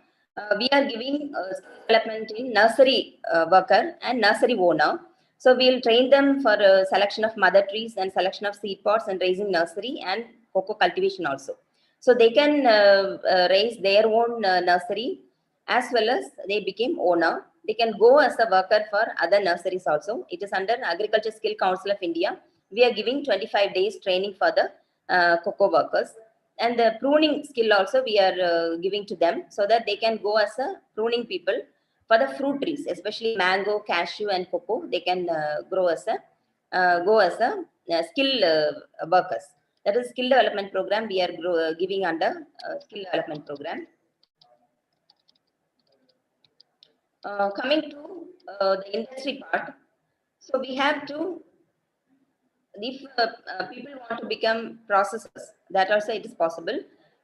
we are giving skill development in nursery worker and nursery owner. So we'll train them for selection of mother trees and selection of seed pods and raising nursery and cocoa cultivation also. So they can raise their own nursery as well as they became owner. They can go as a worker for other nurseries also. It is under Agriculture Skill Council of India. We are giving 25 days training for the cocoa workers. And the pruning skill also we are giving to them so that they can go as a pruning people for the fruit trees, especially mango, cashew, and cocoa. They can go as a skill workers. That is skill development program we are giving under skill development program. Coming to the industry part, so we have to, if people want to become processors, that also it is possible.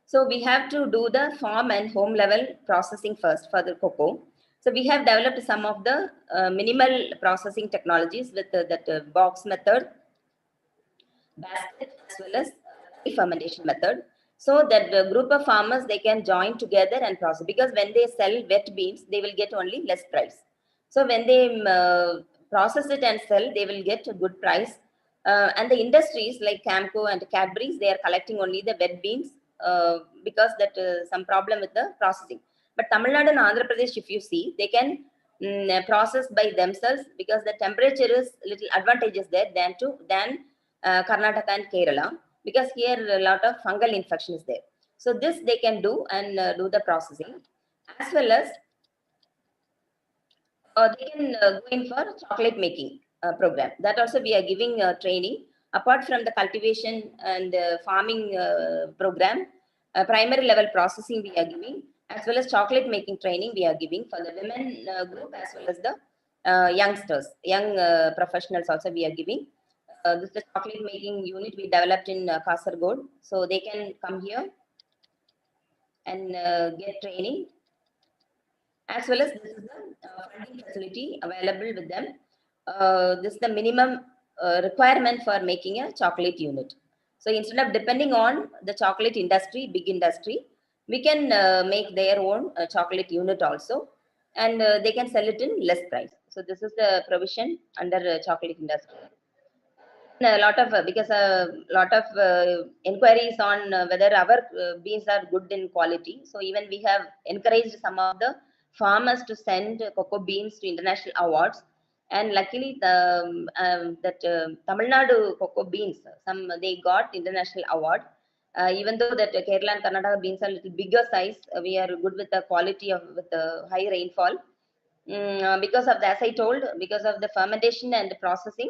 So we have to do the farm and home level processing first for the cocoa. So we have developed some of the minimal processing technologies with that box method, basket, as well as fermentation method. So that the group of farmers, they can join together and process, because when they sell wet beans, they will get only less price. So when they process it and sell, they will get a good price. And the industries like Camco and Cadbury's, they are collecting only the wet beans because that some problem with the processing. But Tamil Nadu and Andhra Pradesh, if you see, they can process by themselves because the temperature is little advantageous there than Karnataka and Kerala, because here a lot of fungal infection is there. So this they can do and do the processing, as well as they can go in for chocolate making program. That also we are giving training apart from the cultivation and farming program. Primary level processing we are giving, as well as chocolate making training we are giving for the women group, as well as the youngsters, young professionals also we are giving. This is the chocolate making unit we developed in Kasargod, so they can come here and get training, as well as this is the funding facility available with them. This is the minimum requirement for making a chocolate unit. So instead of depending on the chocolate industry, big industry, we can make their own chocolate unit also, and they can sell it in less price. So this is the provision under chocolate industry. A lot of because a lot of inquiries on whether our beans are good in quality. So even we have encouraged some of the farmers to send cocoa beans to international awards, and luckily Tamil Nadu cocoa beans, some they got international award. Even though that Kerala and Karnataka beans are little bigger size, we are good with the quality of with the high rainfall. Because of the, as I told, because of the fermentation and the processing,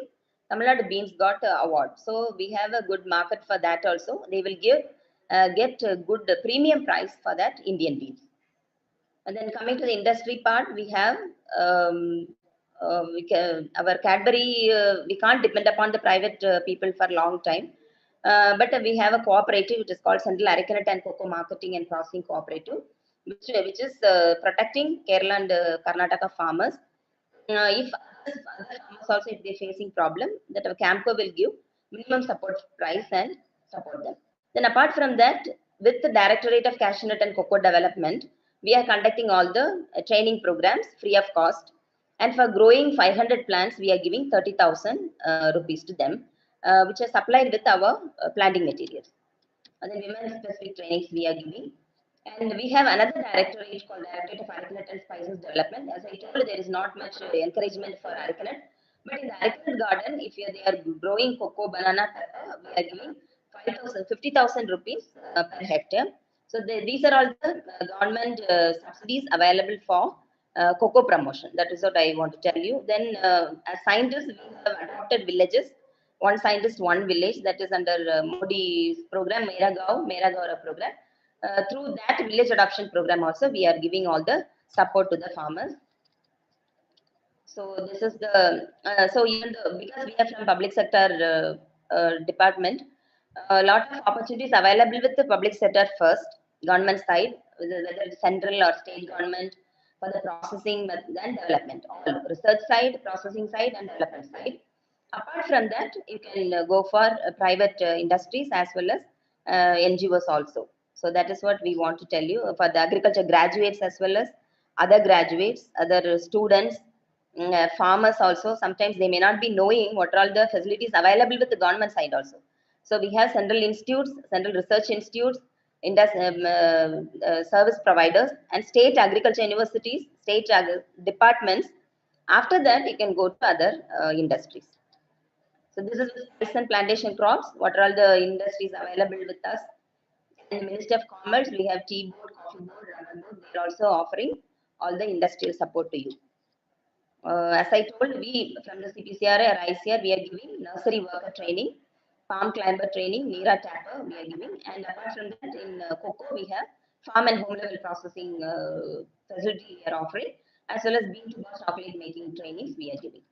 Tamil Nadu beans got award. So we have a good market for that also. They will get a good premium price for that Indian beans. And then coming to the industry part, we have our Cadbury. We can't depend upon the private people for a long time. But we have a cooperative, which is called Central Arecanut and Cocoa Marketing and Processing Cooperative, which is protecting Kerala and Karnataka farmers. If other farmers also, if they're facing problem, that our Camco will give minimum support price and support them. Then apart from that, with the Directorate of Cashew Nut and Cocoa Development, we are conducting all the training programs free of cost. And for growing 500 plants, we are giving 30,000 rupees to them, which are supplied with our planting materials. And then women specific trainings we are giving. And we have another directorate called Directorate of Arecanut and Spices Development. As I told, there is not much encouragement for arecanut. But in the arecanut garden, if they are growing cocoa, banana, pepper, we are giving 50,000 rupees per hectare. So these are all the government subsidies available for cocoa promotion. That is what I want to tell you. Then as scientists, we have adopted villages. One scientist, one village, that is under Modi's program, Mera Gaur program. Through that village adoption program also, we are giving all the support to the farmers. So this is the, so even though, because we are from public sector department, a lot of opportunities available with the public sector first, government side, whether it's central or state government, for the processing and development, all research side, processing side, and development side. Apart from that, you can go for private industries as well as NGOs also. So that is what we want to tell you for the agriculture graduates as well as other graduates, other students, farmers also. Sometimes they may not be knowing what are all the facilities available with the government side also. So we have central institutes, central research institutes, service providers, and state agriculture universities, state departments. After that, you can go to other industries. So this is the spice and plantation crops. What are all the industries available with us? In the Ministry of Commerce, we have tea board, coffee board, rubber board. They are also offering all the industrial support to you. As I told, we from the CPCRA or ICR, we are giving nursery worker training, palm climber training, Nira tapper we are giving, and apart from that, in cocoa we have farm and home level processing facility we are offering, as well as bean to bar chocolate making trainings we are giving.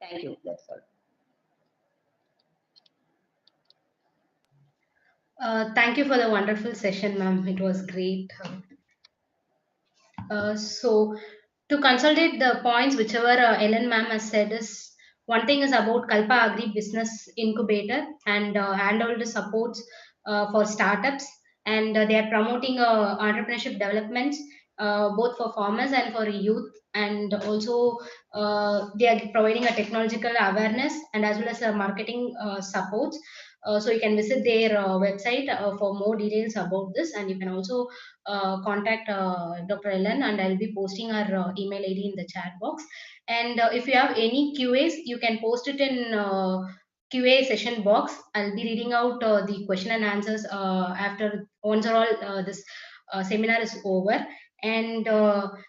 Thank you. That's all. Thank you for the wonderful session, ma'am. It was great. So to consolidate the points, whichever Ellen ma'am has said is one thing is about Kalpa Agri Business Incubator and handle the supports for startups, and they are promoting entrepreneurship developments both for farmers and for youth, and also they are providing a technological awareness and as well as marketing supports. So you can visit their website for more details about this, and you can also contact Dr. Ellen, and I'll be posting her email ID in the chat box. And if you have any QAs, you can post it in QA session box. I'll be reading out the question and answers after once or all this seminar is over. And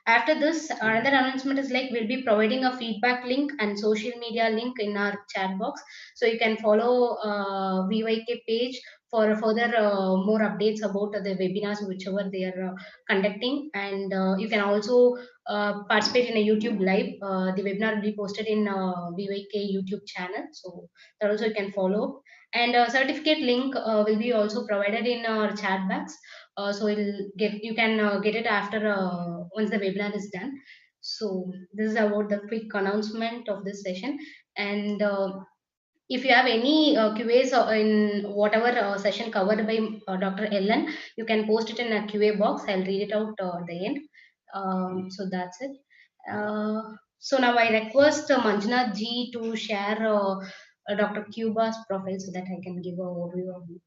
after this, another announcement is like we'll be providing a feedback link and social media link in our chat box, so you can follow VYK page for further more updates about the webinars whichever they are conducting. And you can also participate in a YouTube live. The webinar will be posted in VYK YouTube channel, so that also you can follow. And certificate link will be also provided in our chat box, so you can get it after once the webinar is done. So this is about the quick announcement of this session. And if you have any QAs in whatever session covered by Dr. Ellen, you can post it in a QA box. I'll read it out at the end. So that's it. So now I request Manjuna ji to share Dr. Cuba's profile so that I can give an overview of it.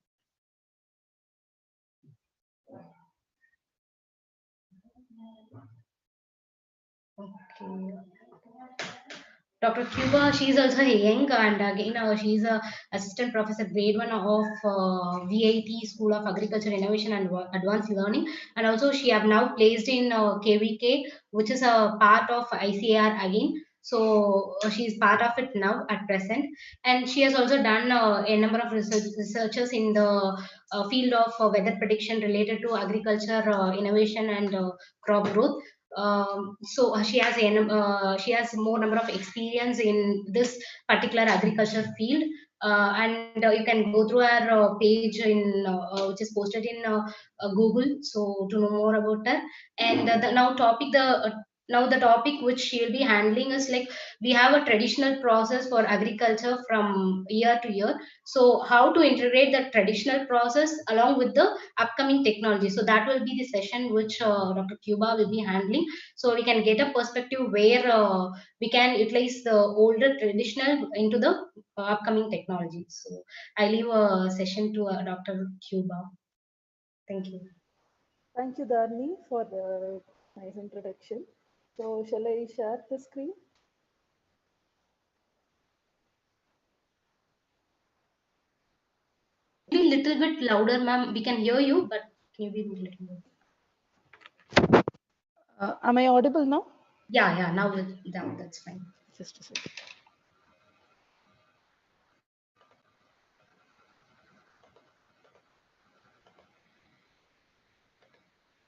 Okay. Dr. Cuba, she's also young, and again, she's a assistant professor grade 1 of VIT School of Agriculture Innovation and Advanced Learning, and also she have now placed in KVK, which is a part of ICAR again. So she's part of it now at present, and she has also done a number of researches in the field of weather prediction related to agriculture innovation and crop growth. So she has more number of experience in this particular agriculture field, and you can go through her page in which is posted in Google, so to know more about her. And now the topic which she will be handling is like we have a traditional process for agriculture from year to year. So how to integrate the traditional process along with the upcoming technology. So that will be the session which Dr. Cuba will be handling, so we can get a perspective where we can utilize the older traditional into the upcoming technology. So I leave a session to Dr. Cuba. Thank you. Thank you, Dharni, for the nice introduction. So, shall I share the screen? Be a little bit louder, ma'am. We can hear you, but can you be a little bit? Am I audible now? Yeah. Now that's fine. Just a second.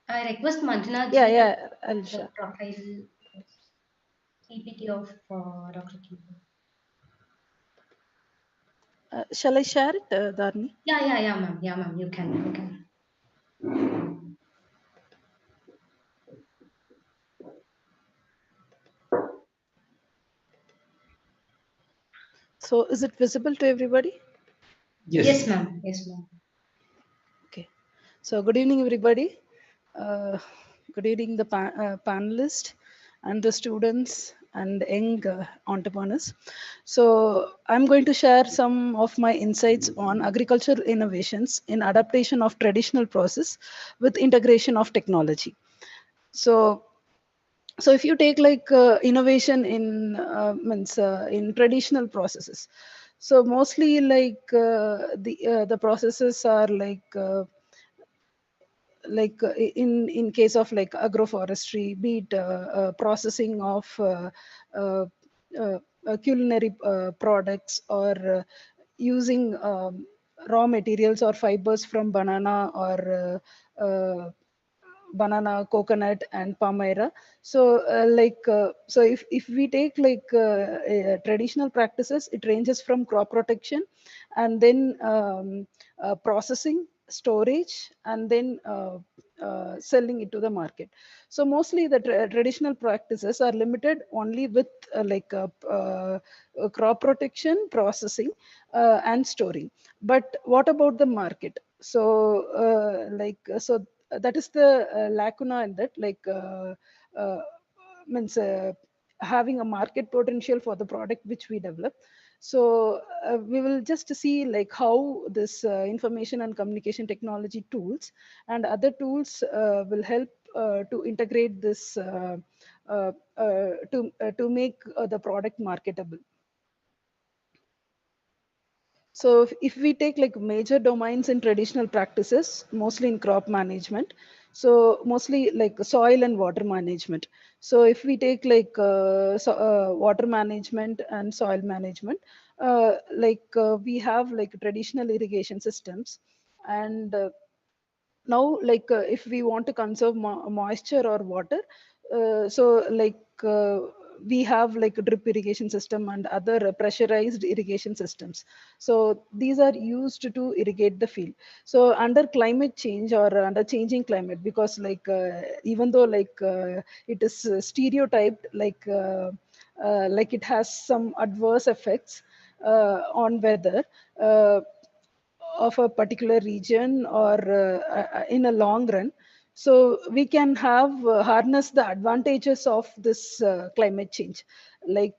I request Manjana ji Yeah, I'll the share. profile PPT of Dr. Cuba. Shall I share it, Dharni? Yeah, ma'am. Yeah, ma'am. You can. So, is it visible to everybody? Yes, ma'am. Yes, ma'am. Okay. So, good evening, everybody. Good evening, the panelists and the students and young entrepreneurs. So, I'm going to share some of my insights on agricultural innovations in adaptation of traditional process with integration of technology. So if you take like innovation in in traditional processes, so mostly like the processes are like in case of like agroforestry, be it processing of culinary products, or using raw materials or fibers from banana, coconut, and palmyra. So so if we take like traditional practices, it ranges from crop protection, and then processing, storage, and then selling it to the market. So mostly the traditional practices are limited only with crop protection, processing, and storing. But what about the market? So that is the lacuna in that, uh, means having a market potential for the product which we develop. So we will just see like how this information and communication technology tools and other tools will help to integrate this to make the product marketable. So if we take like major domains in traditional practices, mostly in crop management, so mostly like soil and water management. So if we take like water management and soil management, we have like traditional irrigation systems, and now if we want to conserve moisture or water, so we have like a drip irrigation system and other pressurized irrigation systems. So these are used to irrigate the field. So under climate change or under changing climate, because even though it is stereotyped, like it has some adverse effects on weather of a particular region or in a long run. So we can have harness the advantages of this climate change, like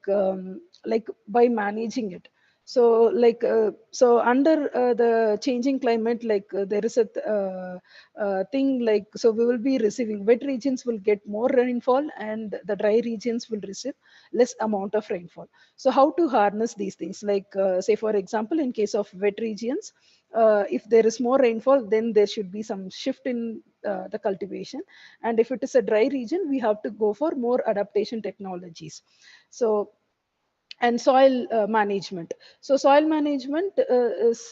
by managing it. So so under the changing climate, there is a thing, like so we will be receiving, wet regions will get more rainfall and the dry regions will receive less amount of rainfall. So how to harness these things, say for example, in case of wet regions, if there is more rainfall, then there should be some shift in the cultivation. And if it is a dry region, we have to go for more adaptation technologies. So, and soil management. So soil management is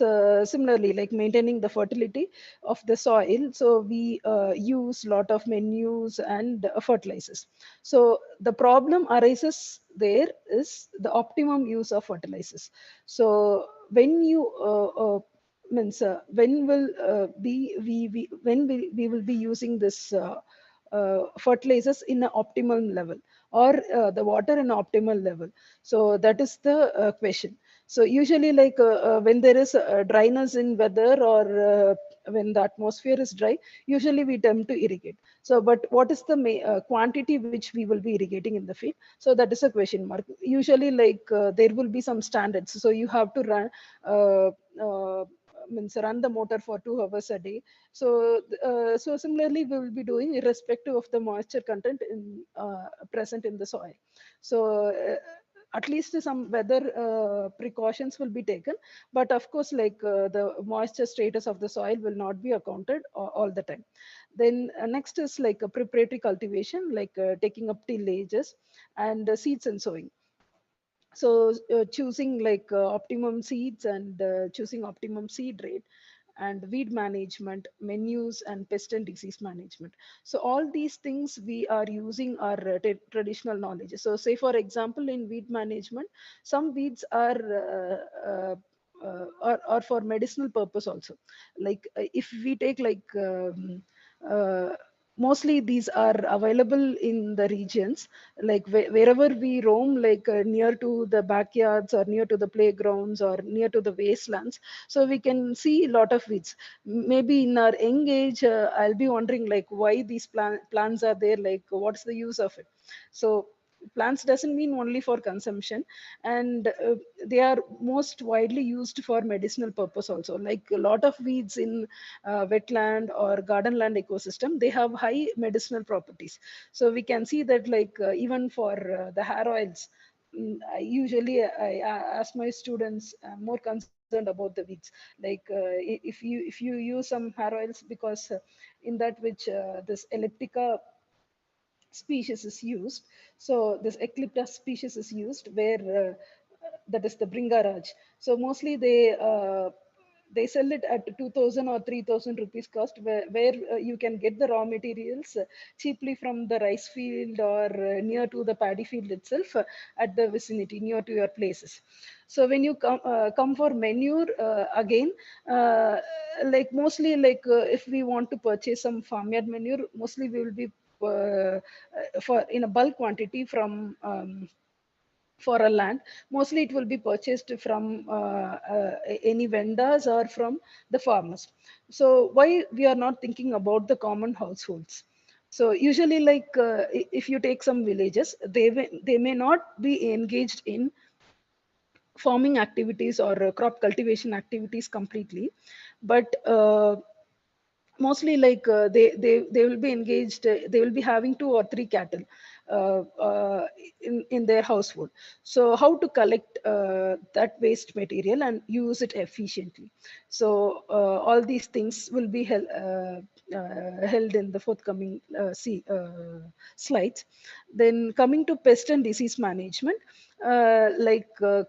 similarly like maintaining the fertility of the soil. So we use lot of manures and fertilizers. So the problem arises there is the optimum use of fertilizers. So when you means when will be we when we will be using this fertilizers in an optimal level, or the water in an optimal level. So that is the question. So usually when there is dryness in weather, or when the atmosphere is dry, usually we tend to irrigate. So but what is the quantity which we will be irrigating in the field? So that is a question mark. Usually there will be some standards, so you have to run uh, uh, run the motor for 2 hours a day. So so similarly we will be doing irrespective of the moisture content in present in the soil. So at least some weather precautions will be taken, but of course the moisture status of the soil will not be accounted all the time. Then next is like a preparatory cultivation, taking up tillages and seeds and sowing. So choosing optimum seeds and choosing optimum seed rate, and weed management, menus, and pest and disease management. So all these things we are using our traditional knowledge. So say for example, in weed management, some weeds are for medicinal purpose also. If we take uh, mostly these are available in the regions, wherever we roam, near to the backyards or near to the playgrounds or near to the wastelands. So we can see a lot of weeds. Maybe in our young age, I'll be wondering why these plants are there, what's the use of it. So plants doesn't mean only for consumption, and they are most widely used for medicinal purpose also. Like a lot of weeds in wetland or garden land ecosystem, they have high medicinal properties. So we can see that even for the hair oils, I ask my students, I'm more concerned about the weeds. If you use some hair oils, because in that which this elliptica species is used. So this Eclipta species is used, where that is the Bringaraj. So mostly they sell it at 2,000 or 3,000 rupees cost, where you can get the raw materials cheaply from the rice field, or near to the paddy field itself, at the vicinity near to your places. So when you come for manure, again, mostly if we want to purchase some farmyard manure, mostly we will be for in a bulk quantity from for a land. Mostly it will be purchased from any vendors or from the farmers. So why we are not thinking about the common households? So usually if you take some villages, they may not be engaged in farming activities or crop cultivation activities completely, but mostly like they will be engaged, they will be having 2 or 3 cattle uh, uh, in their household. So how to collect that waste material and use it efficiently? So all these things will be held in the forthcoming slides. Then coming to pest and disease management,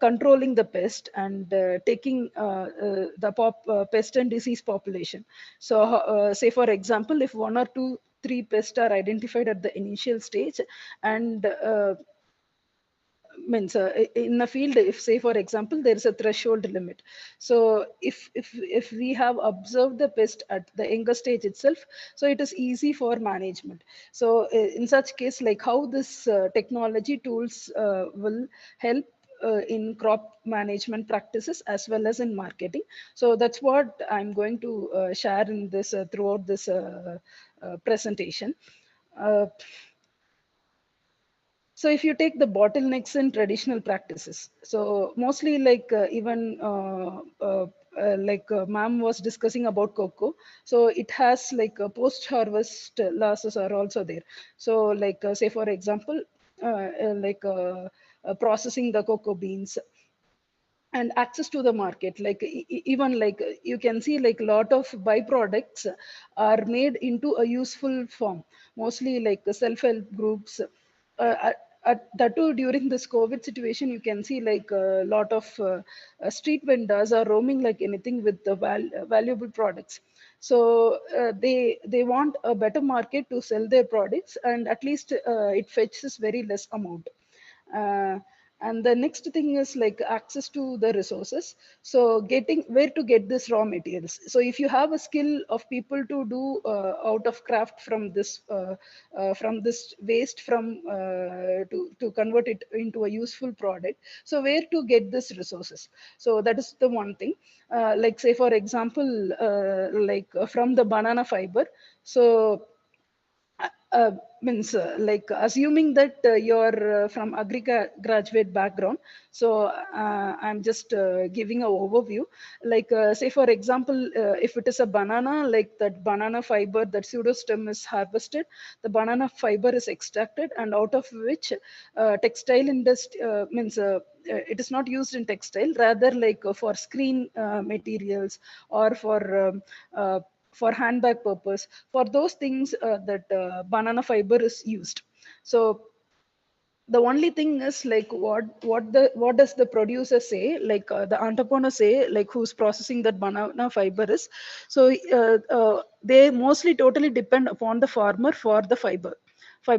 controlling the pest and taking the pest and disease population. So say for example, if 1 or 2 3 pests are identified at the initial stage, and means in a field, if say for example there is a threshold limit, so if we have observed the pest at the younger stage itself, so it is easy for management. So in such case, like how this technology tools will help in crop management practices as well as in marketing. So that's what I'm going to share in this throughout this presentation. uh, so if you take the bottlenecks in traditional practices, so mostly like even like ma'am was discussing about cocoa, so it has like post harvest losses are also there. So like say for example, processing the cocoa beans and access to the market, like even like you can see like a lot of byproducts are made into a useful form, mostly like self-help groups. That too, during this COVID situation, you can see like a lot of street vendors are roaming like anything with the valuable products. So they want a better market to sell their products, and at least it fetches very less amount. uh, and the next thing is like access to the resources. So getting where to get this raw materials. So if you have a skill of people to do out of craft from this waste, to convert it into a useful product, so where to get this resources? So that is the one thing. Like say for example, from the banana fiber. So uh, uh, means like assuming that you're from graduate background, so I'm just giving an overview. Like say for example, if it is a banana, like that banana fiber, that pseudostem is harvested, the banana fiber is extracted, and out of which textile industry means it is not used in textile, rather like for screen materials, or for handbag purpose. For those things, that banana fiber is used. So the only thing is like what does the producer say, like the entrepreneur say, like who's processing that banana fiber is. So they mostly totally depend upon the farmer for the fiber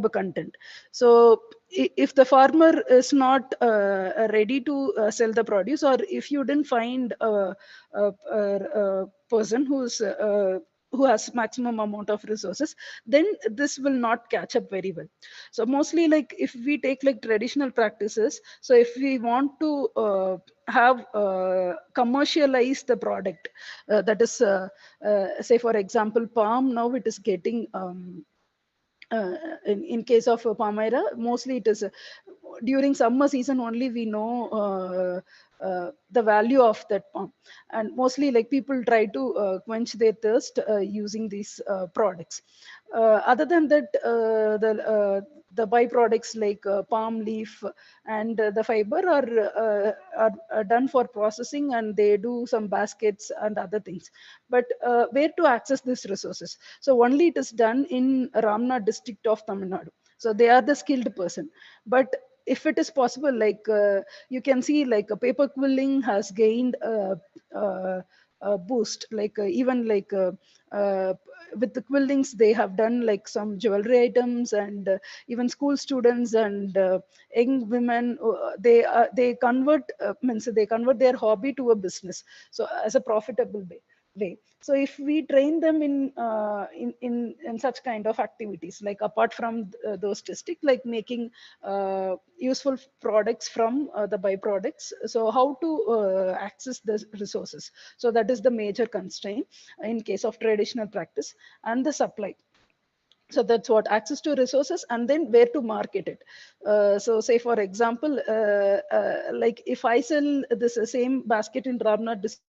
content. So if the farmer is not ready to sell the produce, or if you didn't find a person who has maximum amount of resources, then this will not catch up very well. So mostly like if we take like traditional practices, so if we want to have commercialize the product, that is say for example palm, now it is getting in case of Palmyra, mostly it is during summer season only we know the value of that palm, and mostly like people try to quench their thirst using these products. Other than that, the byproducts like palm leaf and the fiber are done for processing, and they do some baskets and other things. But where to access these resources? So only it is done in Ramna district of Tamil Nadu. So they are the skilled person. But if it is possible, like you can see like a paper quilling has gained a boost, like even like with the quillings they have done like some jewelry items, and even school students and young women, they convert means they convert their hobby to a business, so as a profitable way. So if we train them in such kind of activities, like apart from those statistics, like making useful products from the byproducts, so how to access the resources? So that is the major constraint in case of traditional practice. And the supply, so that's what access to resources, and then where to market it. So say for example, like if I sell this same basket in Ramnath district,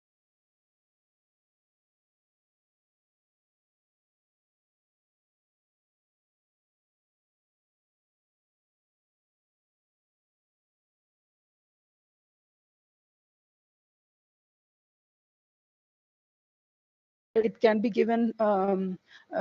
it can be given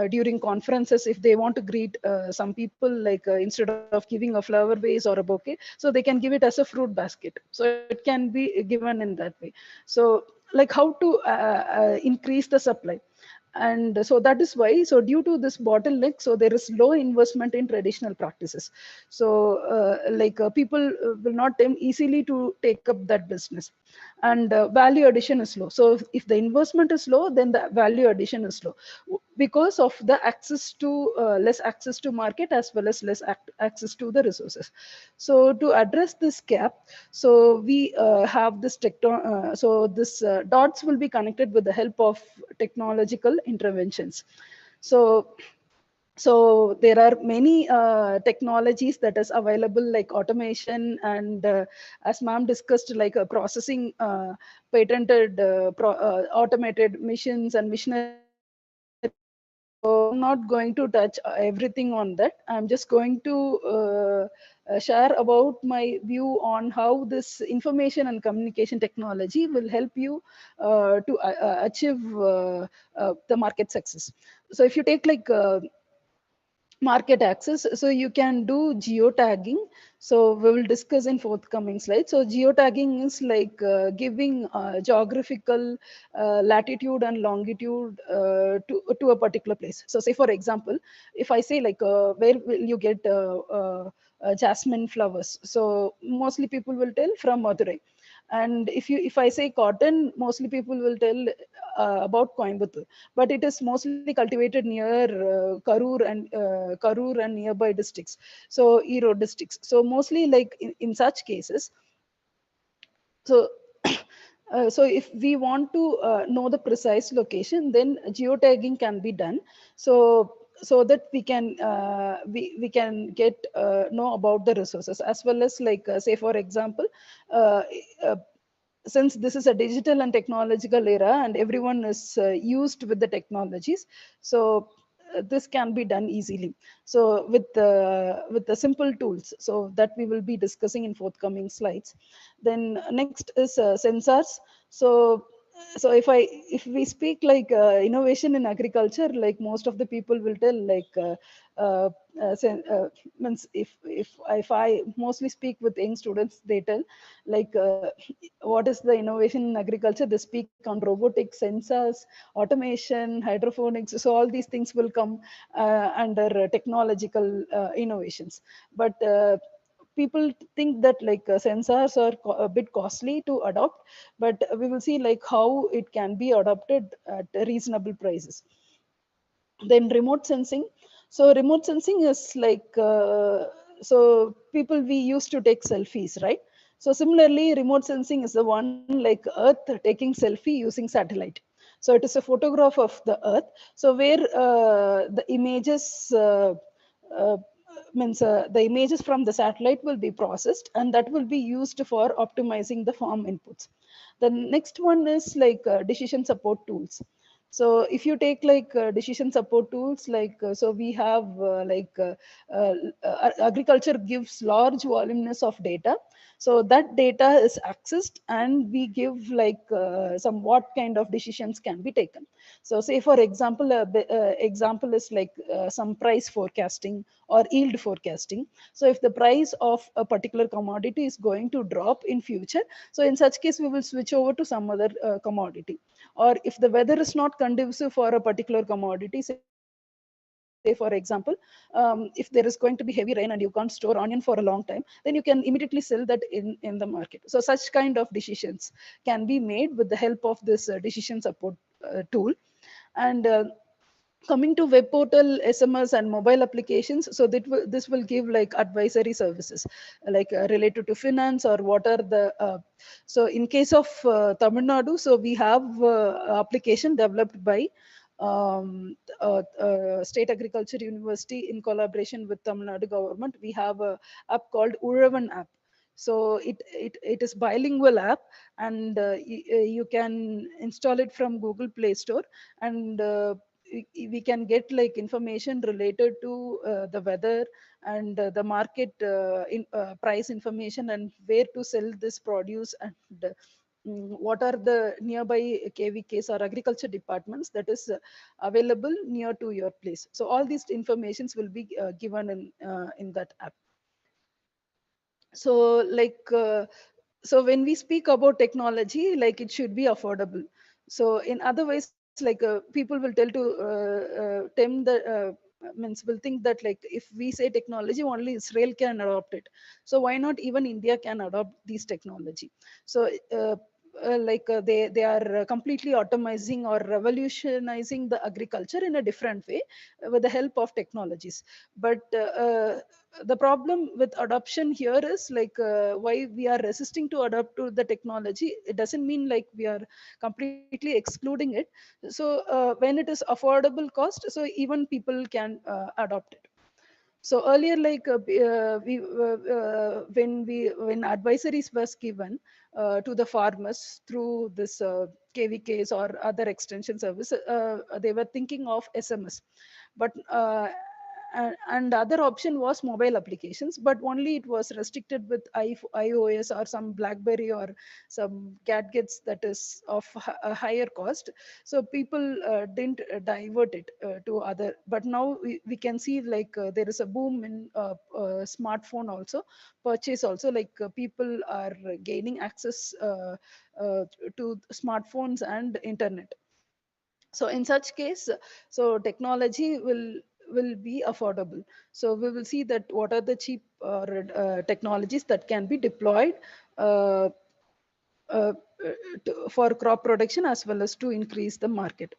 during conferences if they want to greet some people, like instead of giving a flower vase or a bouquet, so they can give it as a fruit basket. So it can be given in that way. So like how to increase the supply. And so that is why, so due to this bottleneck, so there is low investment in traditional practices. So people will not easily to take up that business, and value addition is low. So if the investment is low, then the value addition is low, because of the access to less access to market, as well as less access to the resources. So to address this gap, so we have this dots will be connected with the help of technological interventions. So there are many technologies that is available, like automation, and as ma'am discussed, like processing, patented automated machines and machineries. So I'm not going to touch everything on that. I'm just going to share about my view on how this information and communication technology will help you to achieve the market success. So if you take like market access, so you can do geotagging. So we will discuss in forthcoming slides. So geotagging is like giving geographical latitude and longitude to a particular place. So say for example, if I say like where will you get jasmine flowers, so mostly people will tell from Madurai. And if I say cotton, mostly people will tell about Coimbatore, but it is mostly cultivated near Karur and nearby districts, so Erode districts. So mostly like in such cases, so so if we want to know the precise location, then geotagging can be done. So that we can get know about the resources, as well as like say for example, uh, uh, since this is a digital and technological era, and everyone is used with the technologies, so this can be done easily, so with the simple tools, so that we will be discussing in forthcoming slides. Then next is sensors. So if we speak like innovation in agriculture, like most of the people will tell like uh, means if I mostly speak with young students, they tell like what is the innovation in agriculture, they speak on robotics, sensors, automation, hydroponics. So all these things will come under technological innovations. But people think that like sensors are a bit costly to adopt, but we will see like how it can be adopted at reasonable prices. Then remote sensing. So remote sensing is like so people, we used to take selfies, right? So similarly, remote sensing is the one like earth taking selfie using satellite. So it is a photograph of the earth, so where the images uh, means the images from the satellite will be processed, and that will be used for optimizing the farm inputs. The next one is like decision support tools. So if you take like decision support tools, like so we have uh, agriculture gives large voluminous of data. So that data is accessed, and we give like some what kind of decisions can be taken. So say for example, example is like some price forecasting or yield forecasting. So if the price of a particular commodity is going to drop in future, so in such case we will switch over to some other commodity. Or if the weather is not conducive for a particular commodity, say for example, if there is going to be heavy rain and you can't store onion for a long time, then you can immediately sell that in the market. So such kind of decisions can be made with the help of this decision support tool. And coming to web portal, SMS and mobile applications, so this will give like advisory services, like related to finance, or what are the so in case of Tamil Nadu, so we have application developed by State Agriculture University in collaboration with Tamil Nadu government. We have a app called Uravan app. So it is bilingual app, and you can install it from Google Play Store. And we can get like information related to the weather, and the market price information, and where to sell this produce, and what are the nearby KVKs or agriculture departments that is available near to your place. So all these informations will be given in that app. So so when we speak about technology, like it should be affordable. So in other ways, like people will tell to tempt the means will think that like if we say technology, only Israel can adopt it. So why not even India can adopt these technology? So they are completely automizing or revolutionizing the agriculture in a different way with the help of technologies. But the problem with adoption here is like why we are resisting to adopt to the technology. It doesn't mean like we are completely excluding it. So when it is affordable cost, so even people can adopt it. So earlier, like when advisories was given to the farmers through this KVKs or other extension service, they were thinking of SMS. But and other option was mobile applications, but only it was restricted with iOS or some BlackBerry or some gadgets that is of a higher cost. So people didn't divert it to other. But now we can see like there is a boom in smartphone also purchase also, like people are gaining access uh, to smartphones and internet. So in such case, so technology will be affordable. So we will see that what are the cheap technologies that can be deployed uh, uh, for crop production as well as to increase the market.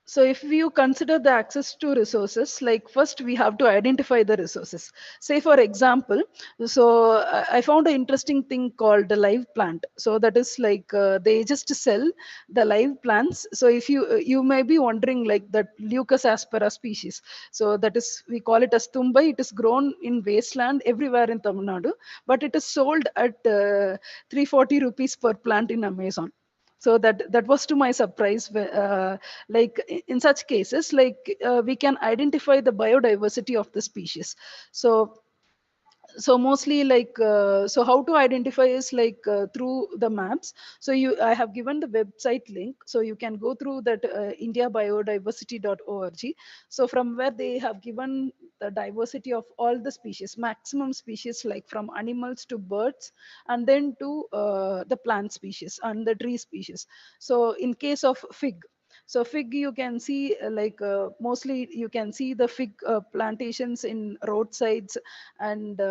So if you consider the access to resources, like first we have to identify the resources. Say for example, so I found an interesting thing called the live plant. So that is like they just sell the live plants. So if you may be wondering like that Leucas aspera species, so that is we call it as tumbai. It is grown in wasteland everywhere in Tamil Nadu, but it is sold at 340 rupees per plant in Amazon. So that was to my surprise. Like in such cases, like we can identify the biodiversity of the species. So mostly like so how to identify is like through the maps. So I have given the website link, so you can go through that indiabiodiversity.org. So from where they have given the diversity of all the species, maximum species, like from animals to birds, and then to the plant species and the tree species. So in case of fig, so fig you can see mostly you can see the fig plantations in roadsides. And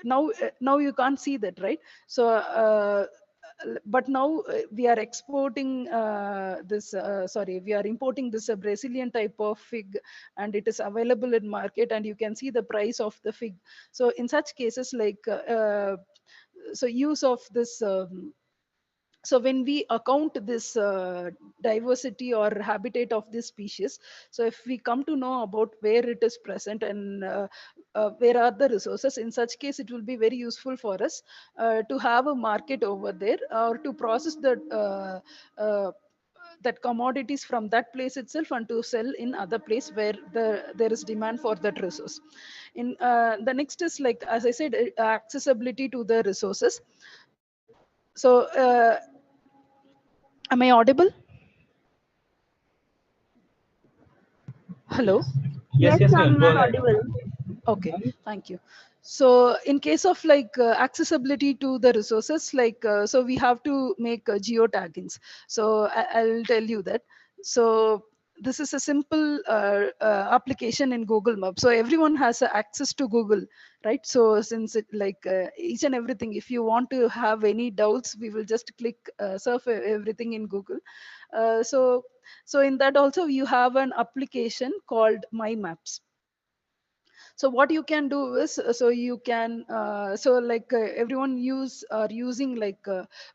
now you can't see that, right? So but now we are exporting this sorry, we are importing this Brazilian type of fig, and it is available in market, and you can see the price of the fig. So in such cases, like so use of this so when we account this diversity or habitat of this species, so if we come to know about where it is present and where are the resources, in such case it will be very useful for us to have a market over there, or to process that commodities from that place itself and to sell in other place where there is demand for that resource. In the next is like, as I said, accessibility to the resources. So am I audible? Hello. Yes, Yes, yes, ma'am, ma'am. you Go are ahead. audible. Okay, thank you. So in case of like accessibility to the resources, like so we have to make geotaggings. So I'll tell you that. So this is a simple application in Google Maps. So everyone has access to Google, right? So since it like each and everything, if you want to have any doubts, we will just click surf everything in Google. So in that also you have an application called My Maps. So what you can do is so you can so like everyone are using like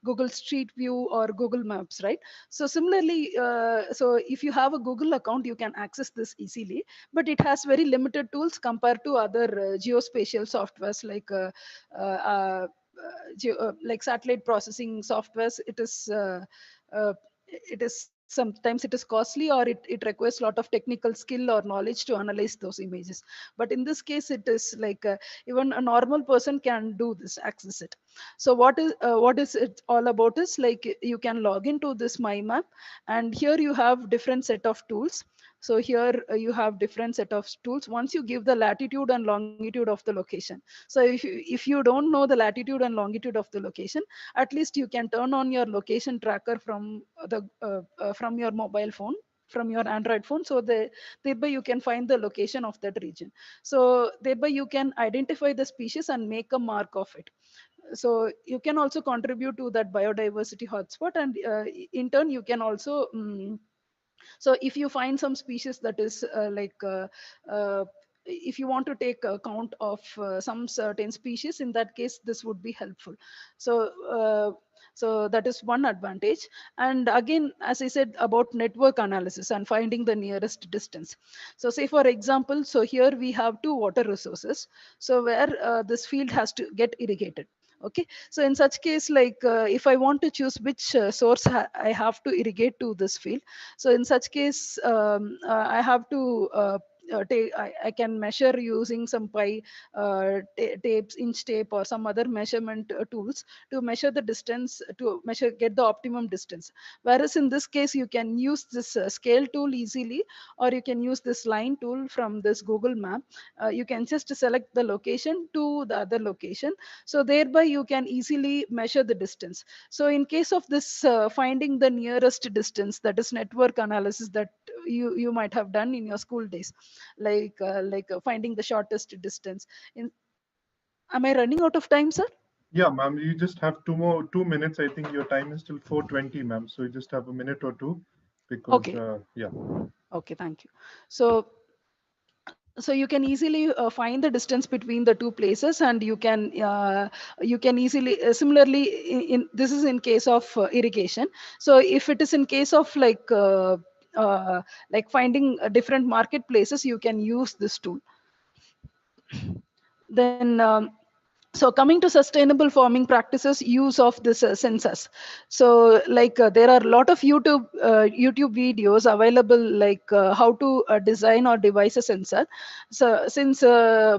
Google Street View or Google Maps, right? So similarly, so if you have a Google account, you can access this easily, but it has very limited tools compared to other geospatial softwares like like satellite processing softwares. Uh, it is sometimes it is costly, or it requires a lot of technical skill or knowledge to analyze those images. But in this case, it is like even a normal person can do this, access it. So what is it all about is like you can log into this my map, and here you have different set of tools. So here you have different set of tools. Once you give the latitude and longitude of the location, so if you don't know the latitude and longitude of the location, at least you can turn on your location tracker from your mobile phone, from your Android phone. So thereby you can find the location of that region. So thereby you can identify the species and make a mark of it. So you can also contribute to that biodiversity hotspot, and in turn you can also so if you find some species that is uh, if you want to take account of some certain species, in that case this would be helpful. So so that is one advantage. And again, as I said about network analysis and finding the nearest distance, so say for example, so here we have two water resources, so where this field has to get irrigated. Okay, so in such case, like if I want to choose which source I have to irrigate to this field, so in such case I have to I can measure using some pi tapes, inch tape, or some other measurement tools to measure the distance, to measure, get the optimum distance. Whereas in this case you can use this scale tool easily, or you can use this line tool from this Google map. You can just select the location to the other location, so thereby you can easily measure the distance. So in case of this finding the nearest distance, that is network analysis that you might have done in your school days, finding the shortest distance. In, am I running out of time, sir? Yeah, ma'am, you just have 2 minutes. I think your time is till 4:20, ma'am. So you just have a minute or two because, Okay. yeah. Okay, thank you. So you can easily find the distance between the two places, and you can easily similarly this is in case of irrigation. So if it is in case of like finding different marketplaces, you can use this tool. Then so coming to sustainable farming practices, use of this sensors. So there are a lot of youtube videos available, like how to design or devise a sensor. So since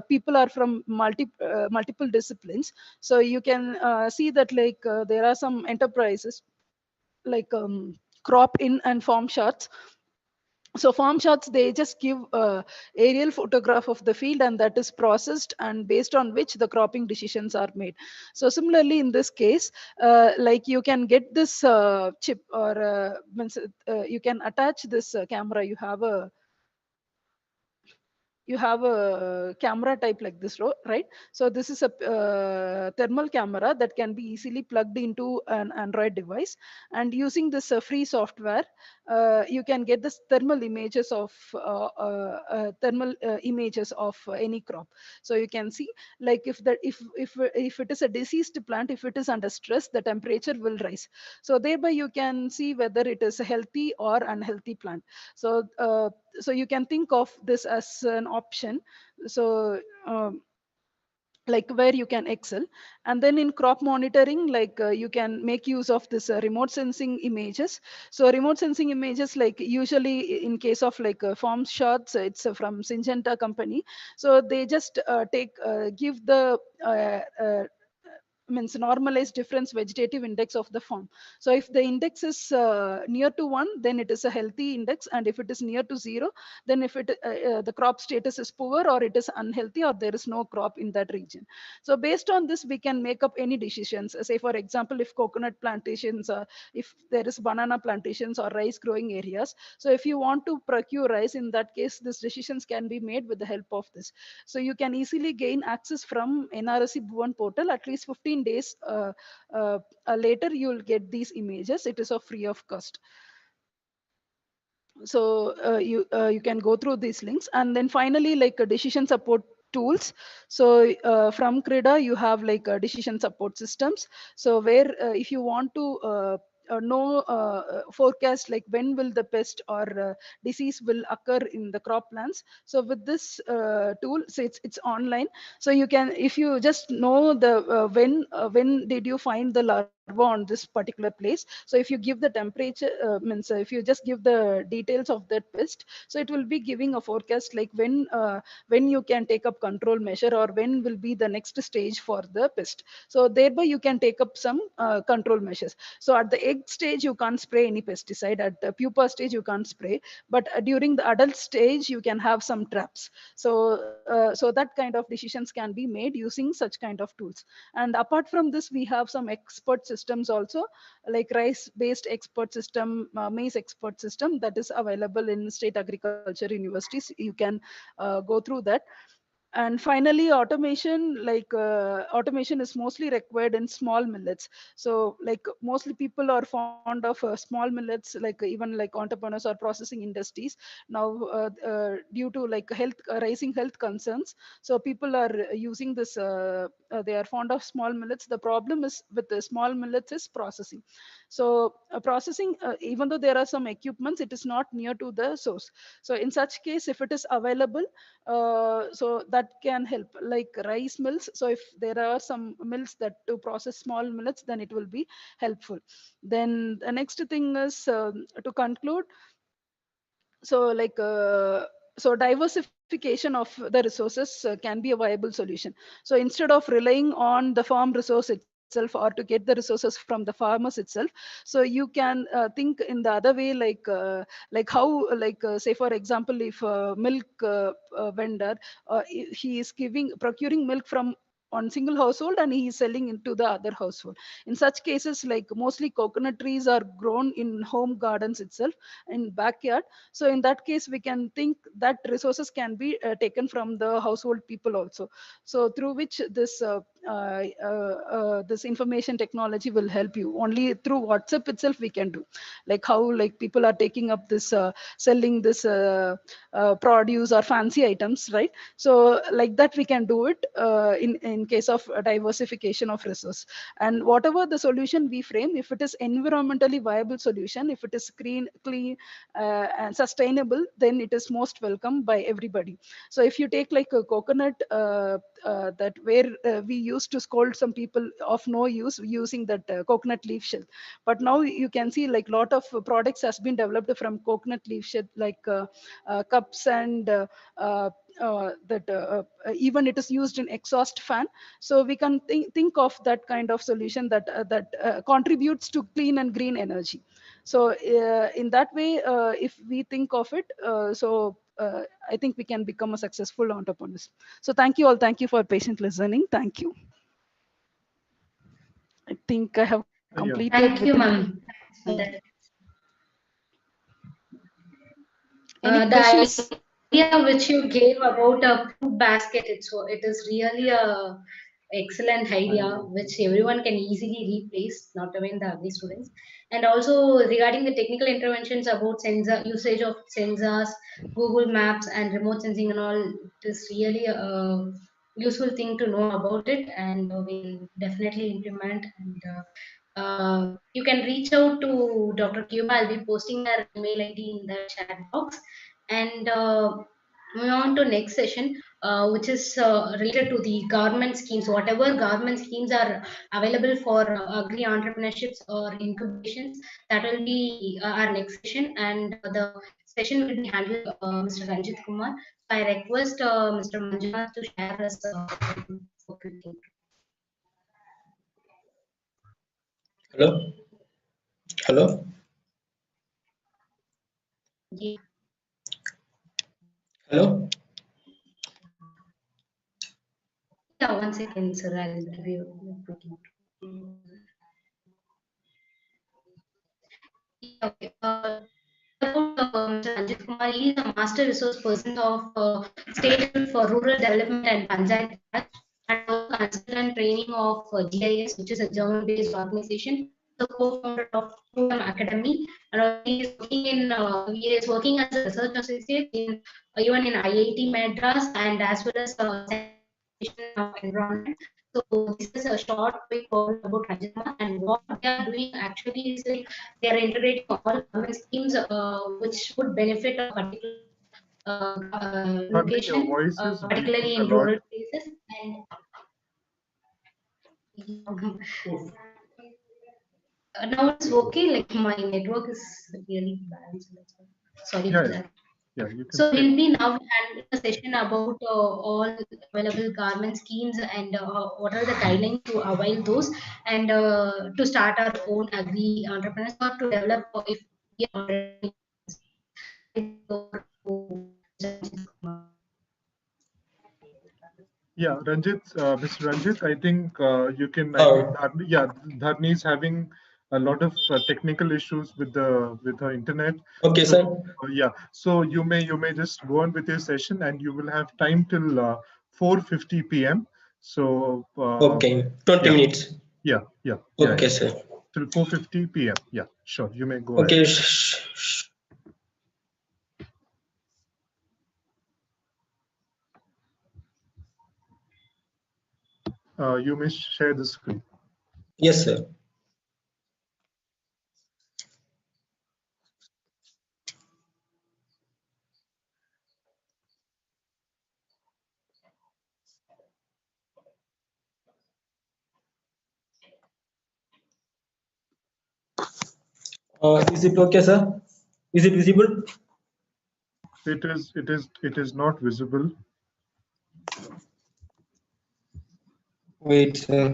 people are from multiple disciplines, so you can see that there are some enterprises like crop in and farm shots. So farm shots, they just give aerial photograph of the field, and that is processed, and based on which the cropping decisions are made. So similarly in this case, like you can get this chip, or you can attach this camera. You have a camera type like this, right? So this is a thermal camera that can be easily plugged into an Android device, and using this free software, you can get this thermal images of any crop. So you can see, like if it is a diseased plant, if it is under stress, the temperature will rise. So thereby you can see whether it is a healthy or unhealthy plant. So so you can think of this as an option. So like where you can excel. And then in crop monitoring, you can make use of this remote sensing images. So remote sensing images, like usually in case of farm shots, it's from Syngenta company. So they just give the means normalized difference vegetative index of the farm. So if the index is near to 1, then it is a healthy index, and if it is near to 0, then if the crop status is poor, or it is unhealthy, or there is no crop in that region. So based on this, we can make up any decisions. Say for example, if coconut plantations, if there is banana plantations or rice growing areas, so if you want to procure rice, in that case these decisions can be made with the help of this. So you can easily gain access from NRSC Bhuvan portal. At least 15 days later, you'll get these images. It is of free of cost. So you can go through these links. And then finally, decision support tools. So from CRIDA, you have decision support systems. So where if you want to know forecast, like when will the pest or disease will occur in the crop plants, so with this tool, so it's online. So you can, if you just know the when did you find the larval on this particular place. So if you give the temperature, means if you just give the details of that pest, so it will be giving a forecast like when you can take up control measure or when will be the next stage for the pest. So thereby you can take up some control measures. So at the egg stage you can't spray any pesticide, at the pupa stage you can't spray, but during the adult stage you can have some traps. So that kind of decisions can be made using such kind of tools. And apart from this, we have some expert systems also, like rice based expert system, maize expert system, that is available in state agriculture universities. You can go through that. And finally automation, like automation is mostly required in small millets. So like mostly people are fond of small millets, like even like entrepreneurs or processing industries now, due to like health rising health concerns, so people are using this they are fond of small millets. The problem is with the small millets is processing. So processing, even though there are some equipments, it is not near to the source. So in such case, if it is available, so that can help, like rice mills. So if there are some mills that to process small millets, then it will be helpful. Then the next thing is, to conclude, so like so diversification of the resources can be a viable solution. So instead of relying on the farm resource itself or to get the resources from the farmers itself, so you can think in the other way, like how, like say for example, if a milk vendor, he is procuring milk from one single household and he is selling into the other household. In such cases, like mostly coconut trees are grown in home gardens itself, in backyard. So in that case we can think that resources can be taken from the household people also. So through which this information technology will help you. Only through WhatsApp itself we can do, like how like people are taking up this selling this produce or fancy items, right? So like that we can do it in case of diversification of resource. And whatever the solution we frame, if it is environmentally viable solution, if it is clean and sustainable, then it is most welcome by everybody. So if you take like a coconut, that where we used to scold some people of no use using that coconut leaf shell, but now you can see like lot of products has been developed from coconut leaf shell, like cups and that even it is used in exhaust fan. So we can think of that kind of solution that contributes to clean and green energy. So in that way, if we think of it, I think we can become a successful entrepreneurs. So thank you all. Thank you for patient listening. Thank you. I think I have completed. Thank you, within. ma'am. Any The questions? idea which you gave about a fruit basket, it is really a excellent idea which everyone can easily replace, not even the ugly students. And also regarding the technical interventions about sensor usage of sensors, Google Maps, and remote sensing and all, it is really a useful thing to know about it, and we'll definitely implement. And you can reach out to Dr. Cuba. I'll be posting her email ID in the chat box. And moving on to next session, which is related to the government schemes. Whatever government schemes are available for agri entrepreneurships or incubations, that will be our next session. And the session will be handled Mr. Ranjit Kumar. So I request Mr. Manjunath to share us quickly. Hello? Hello? Yeah. Hello? Yeah, 1 second, sir. I'll give you quickly. Yeah, okay. About Mr. Ranjit Kumar, he is a master resource person of State for Rural Development and Panchayat Raj, and also consultant training of GIS, which is a German-based organization. The co-founder of Freedom Academy, and he is working as a research associate in even in IIT Madras, and as well as environment. So this is a short quick overview about Rajama, and what they are doing actually is like they are integrating all government schemes which would benefit a particular Pardon, your location, voice is breaking particularly a in lot. rural places. And Now it's okay. Like my network is really bad. So that's why. Sorry Yeah, for that. yeah, you can So say. we'll be now having a session about all available government schemes and what are the guidelines to avail those and to start our own agri entrepreneurs or to develop if we are already. Yeah, Ranjit, Mr. Ranjit, I think you can. I think Uh, Dharni is having a lot of technical issues with her internet. okay, So sir. yeah, so you may just go on with your session, and you will have time till 4:50 p.m. So Okay, 20 yeah, minutes. yeah, Okay, sir. till 4:50 p.m. Yeah, sure, you may go ahead. Okay. You may share the screen. Yes, sir. Is it okay, sir? Is it visible? It is not visible. Wait, sir.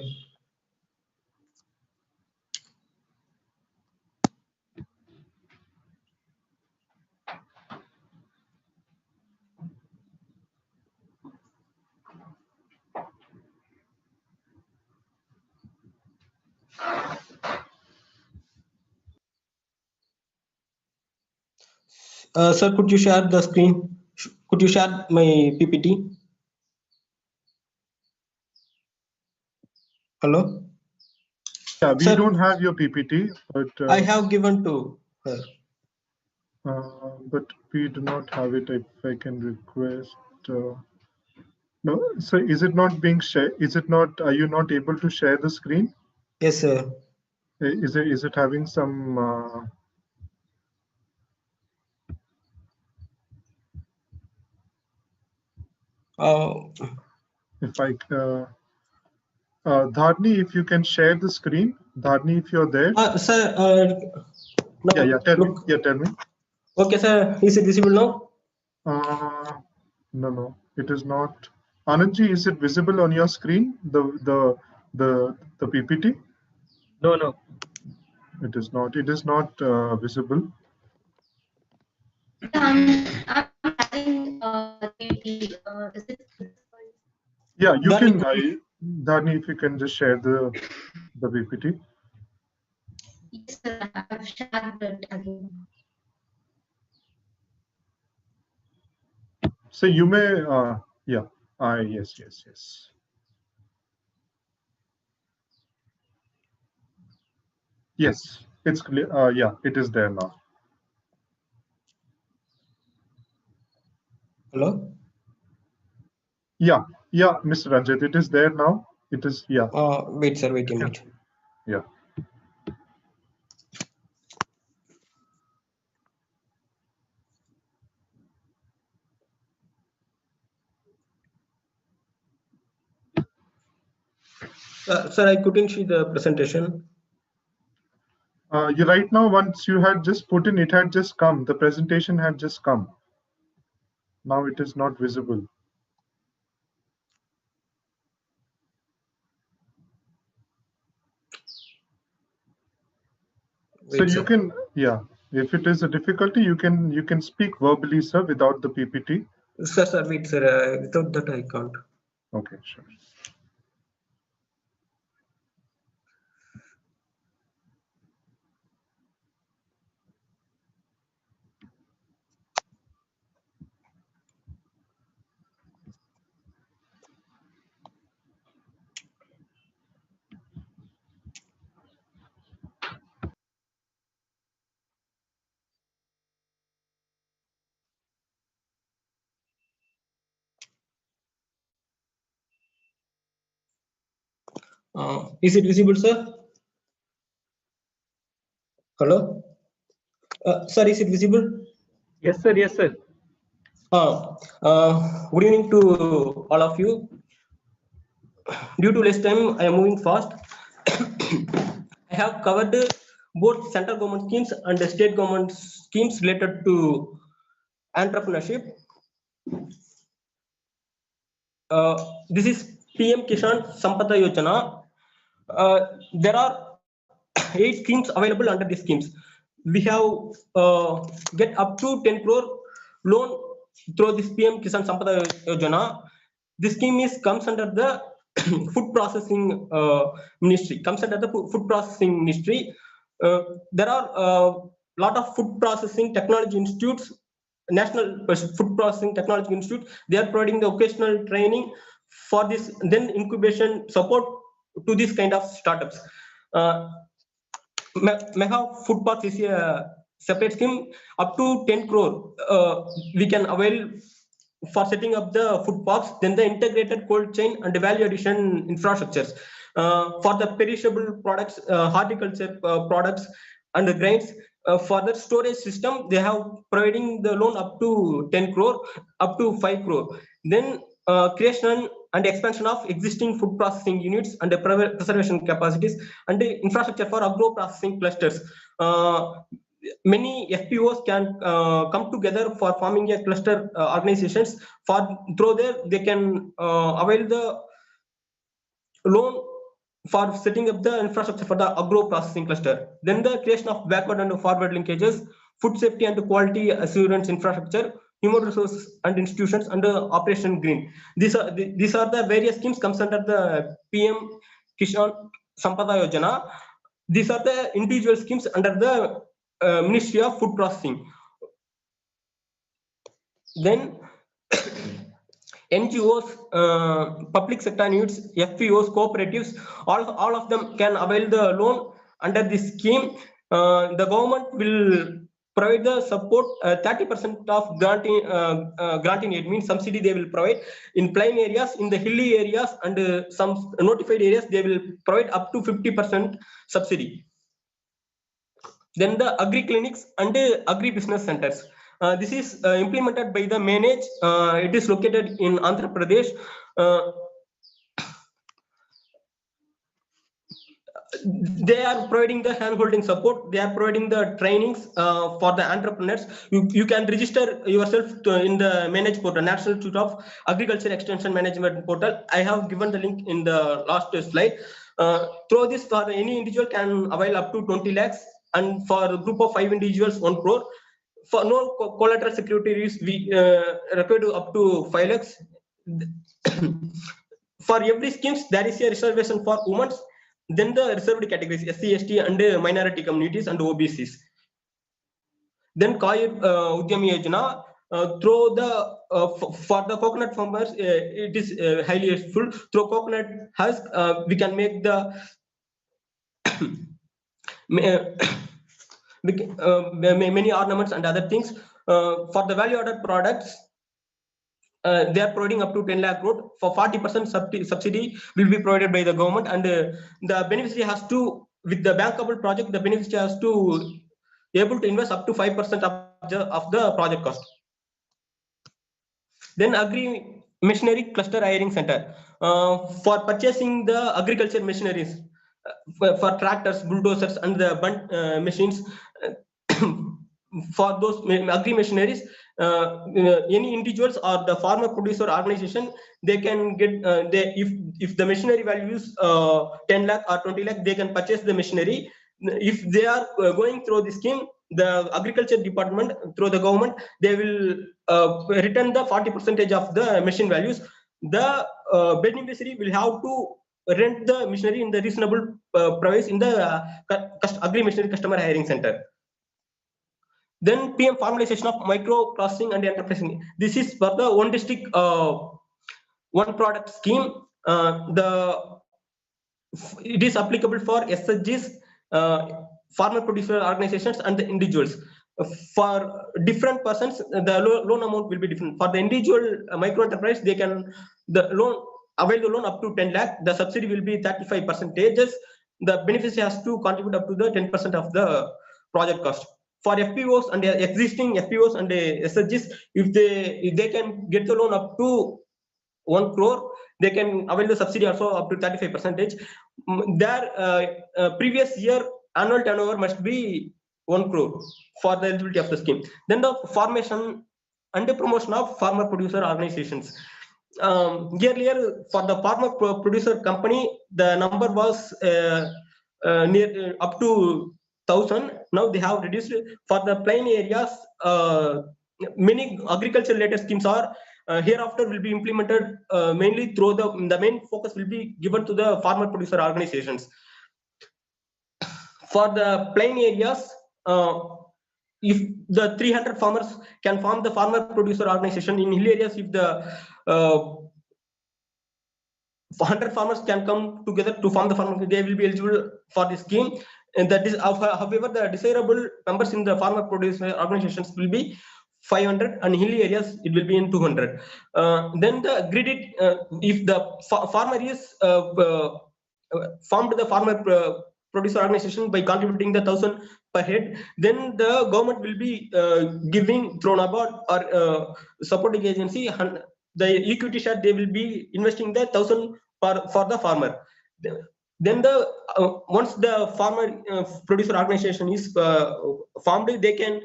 Sir, could you share the screen? Could you share my PPT? Hello? Yeah, we Sir, don't have your PPT, but I have given to her. but we do not have it. If I can request. No, so is it not being shared? Is it not? Are you not able to share the screen? Yes, sir. Is it having some? Uh, If I, Dharni, if you can share the screen, Dharni, if you're there. sir, Yeah, now tell me. look. Yeah, tell me. Okay, sir. Is it visible now? No, it is not. Anandji, is it visible on your screen? The PPT? No. It is not. It is not visible. I'm having is it Yeah, you Darling, can. Dharni, if you can just share the PPT. yes, sir, I've shared it again. So you may. Yeah. Yes. Yes, it's clear. Yeah, it is there now. hello? Yeah, Mr. Ranjit, it is there now. It is. Yeah. Wait, sir. Wait a minute. Yeah. Sir, I couldn't see the presentation. You right now. Once you had just put in, it had just come. The presentation had just come. Now it is not visible. So Wait, you sir. can. Yeah. If it is a difficulty, you can speak verbally, sir, without the PPT. Sir, wait, sir. Without that, I can't. Okay, sure. Is it visible, sir? Hello? Sir, is it visible? Yes, sir. Yes, sir. Good evening to all of you. Due to less time, I am moving fast. I have covered both central government schemes and the state government schemes related to entrepreneurship. This is PM Kishan Sampada Yojana. There are 8 schemes available under these schemes. We have get up to 10 crore loan through this PM Kisan Sampada Yojana. This scheme comes under the food processing ministry. Comes under the food processing ministry. There are a lot of food processing technology institutes, National Food Processing Technology Institute. They are providing the occasional training for this, then incubation support to this kind of startups. Mega Food Parks is a separate scheme. Up to 10 crore we can avail for setting up the food parks, then the integrated cold chain and the value addition infrastructures for the perishable products, horticulture products and the grains. For the storage system, they have providing the loan up to 10 crore, up to 5 crore. Then creation and expansion of existing food processing units and the preservation capacities and the infrastructure for agro processing clusters. Many FPOs can come together for forming a cluster organizations. Through there, they can avail the loan for setting up the infrastructure for the agro processing cluster. Then the creation of backward and forward linkages, food safety and quality assurance infrastructure, human resources and institutions, and Operation Green. These are the various schemes comes under the PM Kishan Sampada Yojana. These are the individual schemes under the Ministry of Food Processing. Then NGOs, public sector units, FPOs, cooperatives, all of them can avail the loan under this scheme. The government will provide the support. 30% of granting aid means subsidy they will provide in plain areas, in the hilly areas, and some notified areas they will provide up to 50% subsidy. Then the agri clinics and agri business centers. This is implemented by the Manage. It is located in Andhra Pradesh. They are providing the hand-holding support. They are providing the trainings for the entrepreneurs. You can register yourself in the Manage portal, National Institute of Agriculture Extension Management portal. I have given the link in the last slide. Through this, for any individual can avail up to 20 lakhs, and for a group of 5 individuals, 1 crore. For no collateral securities, we require up to 5 lakhs. For every schemes, there is a reservation for women. Then the reserved categories, SC, ST, and minority communities and OBCs. Then Kaya Udyami Yojana, through the for the coconut farmers, it is highly useful. Through coconut husk, we can make the many ornaments and other things. For the value-added products, they are providing up to 10 lakh crore. For 40% subsidy will be provided by the government, and the beneficiary has to, with the bankable project, the beneficiary has to able to invest up to 5% of the project cost. Then Agri Machinery Cluster Hiring Center for purchasing the agriculture machineries, for tractors, bulldozers, and the bunt machines. For those agri machineries, any individuals or the farmer producer organization, they can get if the machinery values 10 lakh or 20 lakh, they can purchase the machinery. If they are going through the scheme, the agriculture department through the government, they will return the 40% of the machine values. The beneficiary will have to rent the machinery in the reasonable price in the agri machinery customer hiring center. Then PM formalization of micro processing and enterprising. This is for the one district, one product scheme. It is applicable for SHGs, farmer producer organizations, and the individuals. For different persons, the loan amount will be different. For the individual micro enterprise, they can avail the loan up to 10 lakh. The subsidy will be 35%. The beneficiary has to contribute up to the 10% of the project cost. For FPOs and existing FPOs and SHGs, if they can get the loan up to 1 crore, they can avail the subsidy also up to 35%. Their previous year annual turnover must be 1 crore for the eligibility of the scheme. Then the formation and the promotion of farmer producer organizations. Earlier, for the farmer producer company, the number was near up to 1,000. Now they have reduced. For the plain areas, many agriculture related schemes are hereafter will be implemented mainly through the main focus will be given to the farmer producer organizations. For the plain areas, if the 300 farmers can form the farmer producer organization, in hill areas, if the 100 farmers can come together to form the farmer, they will be eligible for this scheme. And that is, however, the desirable members in the farmer producer organizations will be 500, and hilly areas it will be in 200. Then the graded, if the farmer is formed the farmer producer organization by contributing the 1,000 per head, then the government will be giving through NABARD or supporting agency the equity share. They will be investing the 1,000 for the farmer. Then the once the farmer producer organization is formed, they can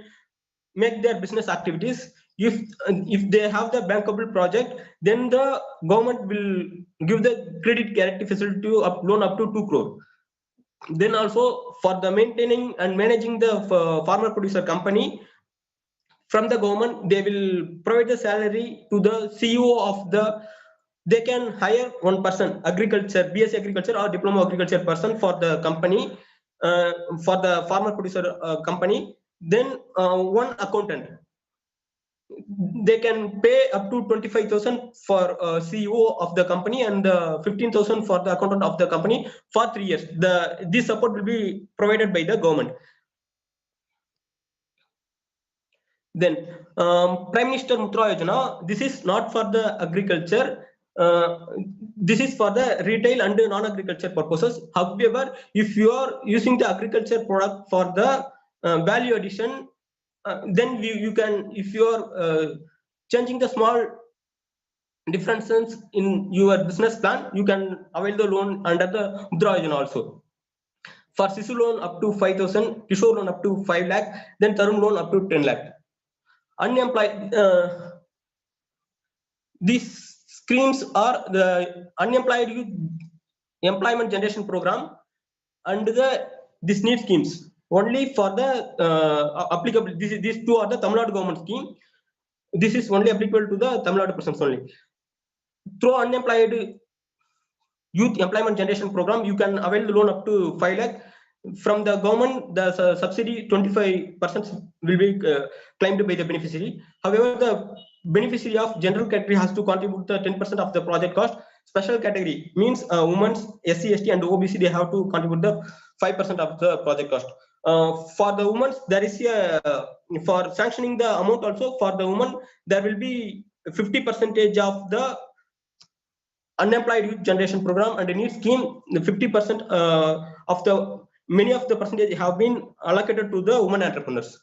make their business activities. If they have the bankable project, then the government will give the credit guarantee facility to loan up to 2 crore. Then also for the maintaining and managing the farmer producer company, from the government they will provide the salary to the CEO of the. They can hire one person, agriculture, BSc agriculture or diploma agriculture person for the company, for the farmer producer company. Then one accountant. They can pay up to 25,000 for CEO of the company and 15,000 for the accountant of the company for 3 years. This support will be provided by the government. Then Prime Minister Mudra Yojana, this is not for the agriculture. This is for the retail and non-agriculture purposes. However, if you are using the agriculture product for the value addition, then you can, if you are changing the small differences in your business plan, you can avail the loan under the Mudra Yojana also. For Sisu loan up to 5,000, Kishore loan up to 5 lakh, then Tarun loan up to 10 lakh. Unemployed, these schemes are the unemployed youth employment generation program and this need schemes only for the applicable. These two are the Tamil Nadu government scheme. This is only applicable to the Tamil Nadu persons only. Through unemployed youth employment generation program, you can avail the loan up to 5 lakh. From the government, the subsidy 25% will be claimed by the beneficiary. However, the beneficiary of general category has to contribute the 10% of the project cost. Special category means women, SC, ST, and OBC, they have to contribute the 5% of the project cost. For the women, there is a for sanctioning the amount also. For the women, there will be 50% of the unemployed youth generation program and a need scheme. The 50% of the many of the percentage have been allocated to the women entrepreneurs.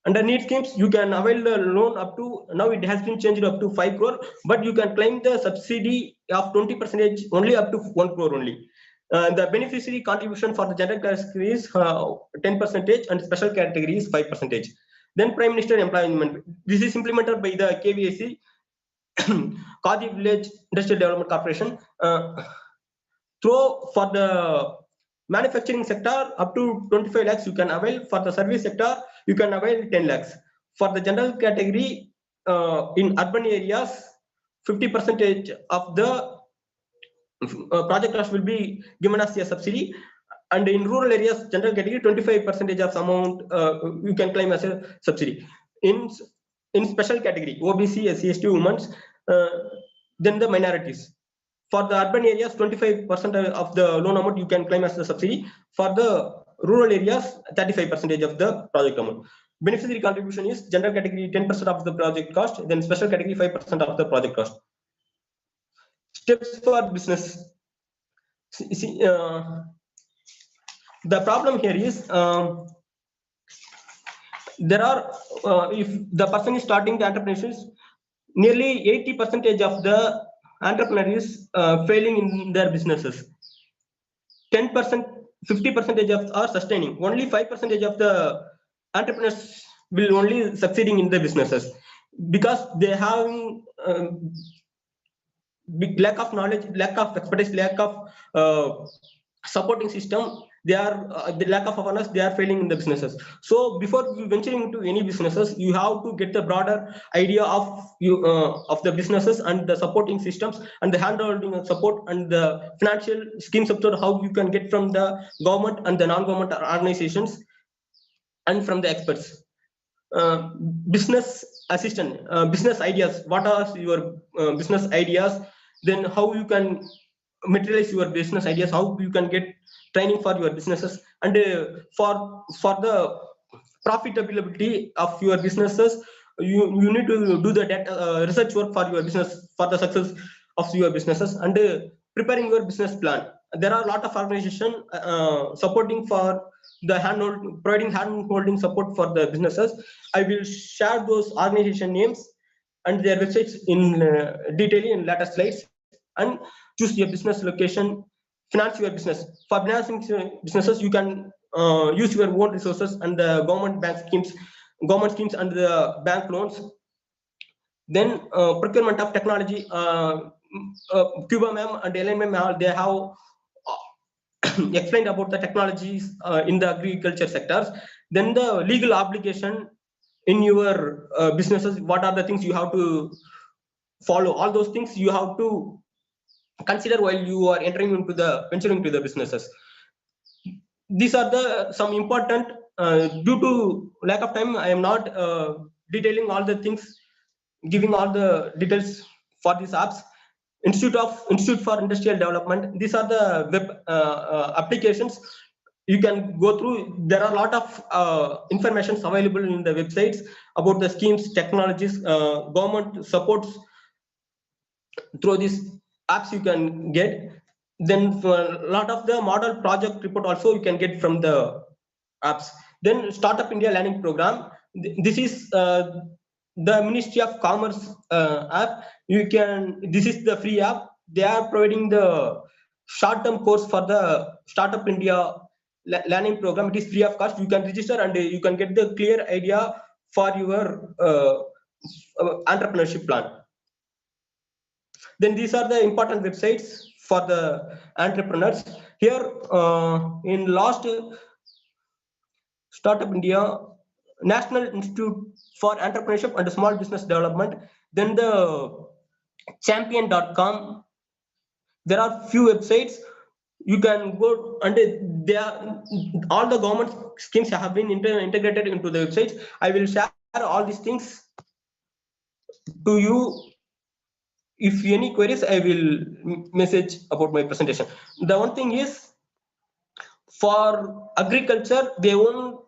Under need schemes, you can avail the loan up to, now it has been changed up to 5 crore, but you can claim the subsidy of 20% only up to 1 crore only. The beneficiary contribution for the general category is 10% and special category is 5%. Then Prime Minister Employment. This is implemented by the KVAC, Kadi Village Industrial Development Corporation. For the manufacturing sector, up to 25 lakhs you can avail. For the service sector, you can avail 10 lakhs. For the general category, in urban areas, 50% of the project cost will be given as a subsidy. And in rural areas, general category, 25% of amount you can claim as a subsidy. In special category, OBC, SC, ST, women, then the minorities. For the urban areas, 25% of the loan amount you can claim as a subsidy. For the rural areas, 35% of the project amount. Beneficiary contribution is general category 10% of the project cost, then special category 5% of the project cost. Steps for business. See, the problem here is there are if the person is starting the entrepreneurship, nearly 80% of the entrepreneurs failing in their businesses. 10% 50% of are sustaining. Only 5% of the entrepreneurs will only succeeding in the businesses because they have big lack of knowledge, lack of expertise, lack of supporting system. They are the lack of awareness. They are failing in the businesses. So before you venturing into any businesses, you have to get the broader idea of you of the businesses and the supporting systems and the handholding and support and the financial scheme sector, how you can get from the government and the non-government organizations and from the experts. uh, Business assistant, business ideas, what are your business ideas, then how you can materialize your business ideas, how you can get training for your businesses, and for the profitability of your businesses, you need to do the data, research work for your business for the success of your businesses, and preparing your business plan. There are a lot of organization supporting for the providing hand holding support for the businesses. I will share those organization names and their websites in detail in later slides. And choose your business location, finance your business. For financing businesses, you can use your own resources and the government schemes and the bank loans. Then procurement of technology, Cuba ma'am and Ellen ma'am, they have explained about the technologies in the agriculture sectors. Then the legal obligation in your businesses, what are the things you have to follow, all those things you have to consider while you are venturing into the businesses. These are the some important, due to lack of time, I am not detailing all the things, giving all the details for these apps. Institute for Industrial Development, these are the web applications you can go through. There are a lot of information available in the websites about the schemes, technologies, government supports through these apps you can get. Then a lot of the model project report also you can get from the apps. Then Startup India Learning Program. This is the Ministry of Commerce app. This is the free app. They are providing the short-term course for the Startup India Learning Program. It is free of cost. You can register and you can get the clear idea for your entrepreneurship plan. Then these are the important websites for the entrepreneurs. Here in last Startup India, National Institute for Entrepreneurship and Small Business Development, then the champion.com. There are few websites you can go, and they are, all the government schemes have been integrated into the websites. I will share all these things to you. If any queries, I will message about my presentation. The one thing is, for agriculture, they won't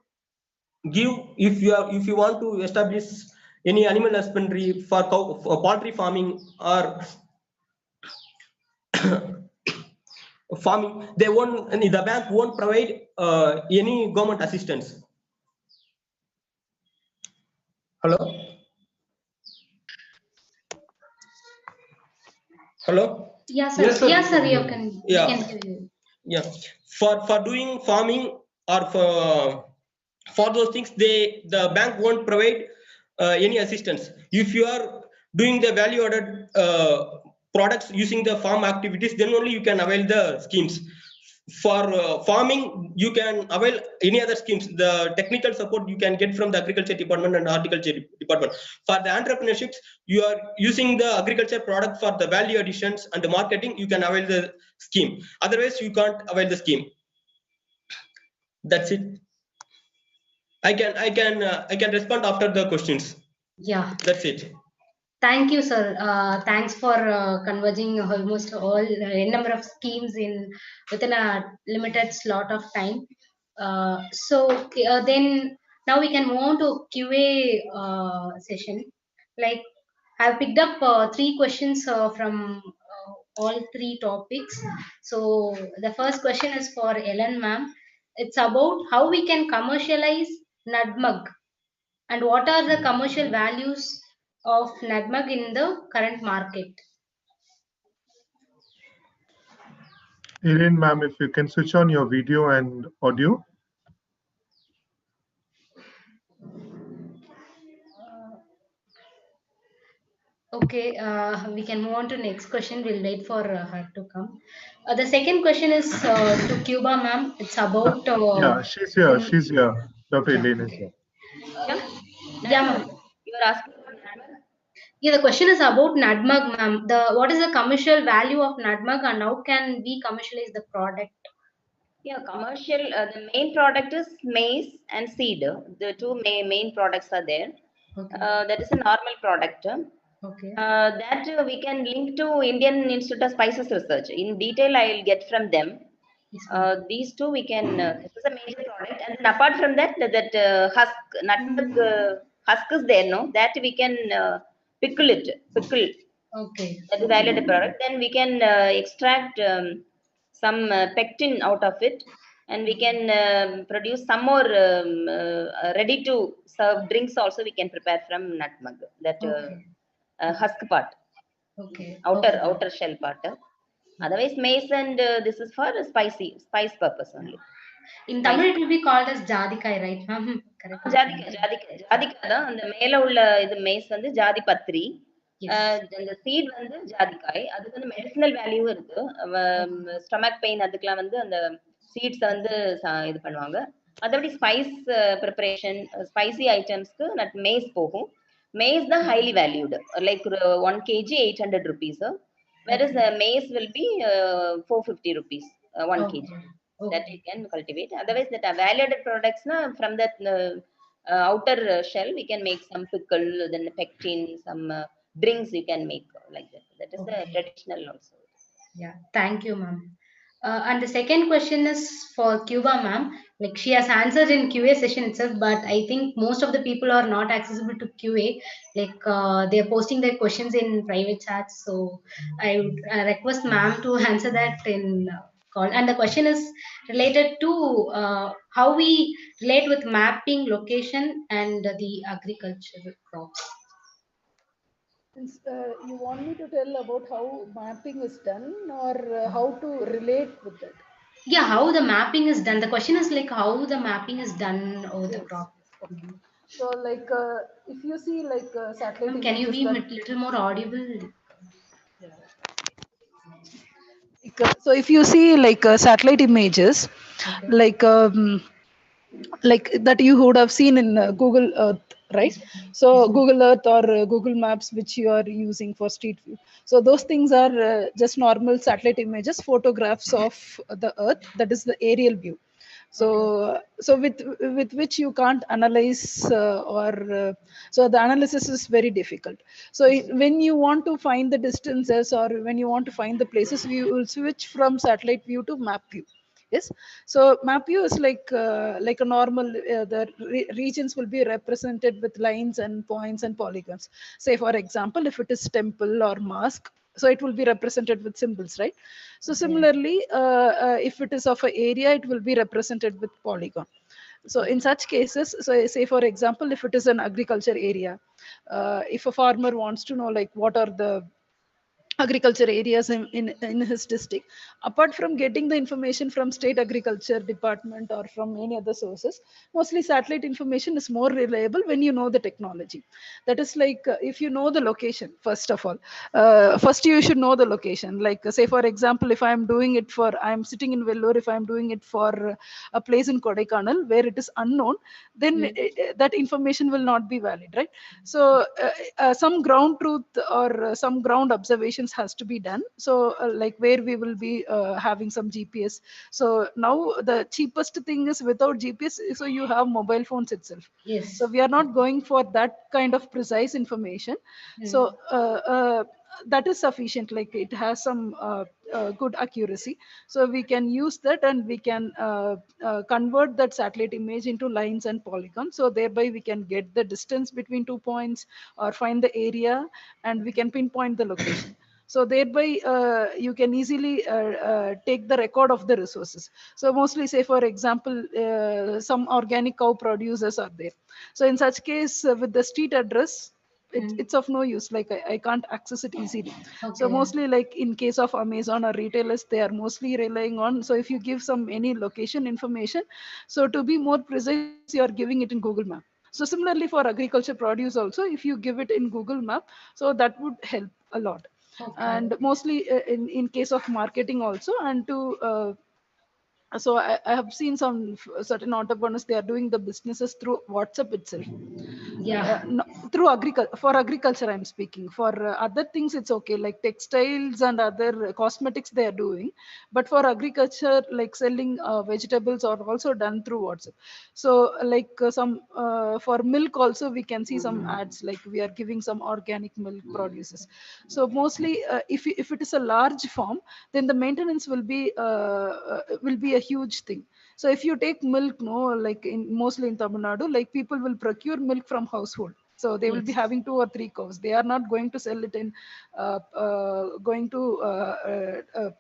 give, if you want to establish any animal husbandry for poultry farming or farming, the bank won't provide any government assistance. Hello. Yeah, sir. Yes, sir. Yeah, sir. You can. Yeah. We can hear you. Yeah, for doing farming or for those things, the bank won't provide any assistance. If you are doing the value added products using the farm activities, then only you can avail the schemes. For farming, you can avail any other schemes. The technical support you can get from the agriculture department and horticulture department. For the entrepreneurships, you are using the agriculture product for the value additions and the marketing, you can avail the scheme. Otherwise, you can't avail the scheme. That's it. I can respond after the questions. Yeah. That's it. Thank you, sir. Thanks for converging almost all a number of schemes within a limited slot of time. Then now we can move on to QA session. Like, I've picked up 3 questions from all 3 topics. So the first question is for Ellen ma'am. It's about how we can commercialize nutmeg and what are the commercial values of nutmeg in the current market. Elaine, ma'am, if you can switch on your video and audio. Okay, we can move on to next question. We'll wait for her to come. The second question is to Cuba, ma'am. It's about Yeah, she's here. the She's here. Dr. yeah, Elaine is okay, here. Yeah, yeah, ma'am. you are asking about network? Yeah, the question is about nutmeg, ma'am. The what is the commercial value of nutmeg and how can we commercialize the product? Yeah, commercial, the main product is maize and seed. The two main products are there. Okay, That is a normal product. okay, That we can link to Indian Institute of Spices Research. In detail, I will get from them. yes, ma'am. These two we can, this is a major product. And then apart from that, husk, nutmeg husk is there, no? That we can pickle. Okay, That is valid product. Then we can extract some pectin out of it, and we can produce some more ready to serve drinks also we can prepare from nutmeg, that okay, husk part, okay, outer okay, ma'am. outer shell part. Otherwise, maize and this is for spice purpose only. In Spice. Tamil, it will be called as jadikai, right, ma'am? Correct me if I'm ஜாதிக்காய் தான் அந்த மேல உள்ள இது maze வந்து ஜாதி பத்திரி. yes. இந்த seat வந்து ஜாதிக்காய். அதுக்கு வந்து மெடிசினல் வேல்யூ இருக்கு. ஸ்டொமக் பெயின் அதுக்கெல்லாம் வந்து அந்த சீட்ஸ் வந்து இது பண்ணுவாங்க. மற்றபடி ஸ்பைஸ் ப்ரிப்பரேஷன் ஸ்பைசி ஐட்டம்ஸ்க்கு மேஸ் போகும். மேஸ் தான் highly valued, like 1 kg 800 rupees. Whereas maize will be 450 rupees 1 kg. That you can cultivate. Otherwise, that are value-added products na, from that outer shell, we can make some pickle, then pectin, some drinks you can make like that. That is the traditional also. Yeah, thank you, ma'am. And the second question is for Cuba, ma'am. Like she has answered in QA session itself, but I think most of the people are not accessible to QA. Like they are posting their questions in private chats. So I would request ma'am to answer that in call. And the question is related to how we relate with mapping location and the agricultural crops. You want me to tell about how mapping is done or how to relate with that? Yeah, how the mapping is done. The question is like how the mapping is done over the Yes. crop. Okay. So like if you see like satellite Ma'am, can you images be a that, little more audible? so if you see like satellite images Okay. like that you would have seen in Google Earth, right? Yes. So Yes. Google Earth or Google Maps, which you are using for street view, so those things are just normal satellite images, photographs of the Earth. That is the aerial view. So with which you can't analyze or so the analysis is very difficult. So when you want to find the distances or when you want to find the places, we will switch from satellite view to map view. Yes. So map view is like a normal the regions will be represented with lines and points and polygons. Say for example, if it is temple or mosque, so it will be represented with symbols, right? So similarly, if it is of an area, it will be represented with polygon. So in such cases, so say for example, if it is an agriculture area, if a farmer wants to know like what are the agriculture areas in his district, apart from getting the information from state agriculture department or from any other sources, mostly satellite information is more reliable when you know the technology. That is like if you know the location, first of all, first you should know the location. Like say for example, if I'm sitting in Vellore, if I'm doing it for a place in Kodaikanal where it is unknown, then that information will not be valid, right? So some ground truth or some ground observations has to be done. So like where we will be having some GPS. So now the cheapest thing is without GPS, so you have mobile phones itself. Yes. So we are not going for that kind of precise information. So that is sufficient. Like it has some good accuracy, so we can use that and we can convert that satellite image into lines and polygons, so thereby we can get the distance between 2 points or find the area, and we can pinpoint the location. So thereby you can easily take the record of the resources. So mostly say for example, some organic cow producers are there. So in such case, with the street address, it's of no use. Like I can't access it easily. So Okay. mostly like in case of Amazon or retailers, they are mostly relying on. So if you give some any location information, so to be more precise, you are giving it in Google Map. So similarly for agriculture produce also, if you give it in Google Map, so that would help a lot. Okay. And mostly in case of marketing also, and to so I have seen some certain entrepreneurs, they are doing the businesses through WhatsApp itself. Yeah. No, through agriculture, for agriculture I'm speaking. For other things it's okay, like textiles and other cosmetics they are doing, but for agriculture, like selling vegetables are also done through WhatsApp. So like some for milk also we can see some ads, like we are giving some organic milk produces. So mostly if it is a large farm, then the maintenance will be a huge thing. So if you take milk, no, like in mostly in Tamil Nadu, like people will procure milk from household. So they will be Yes. having 2 or 3 cows. They are not going to sell it in, going to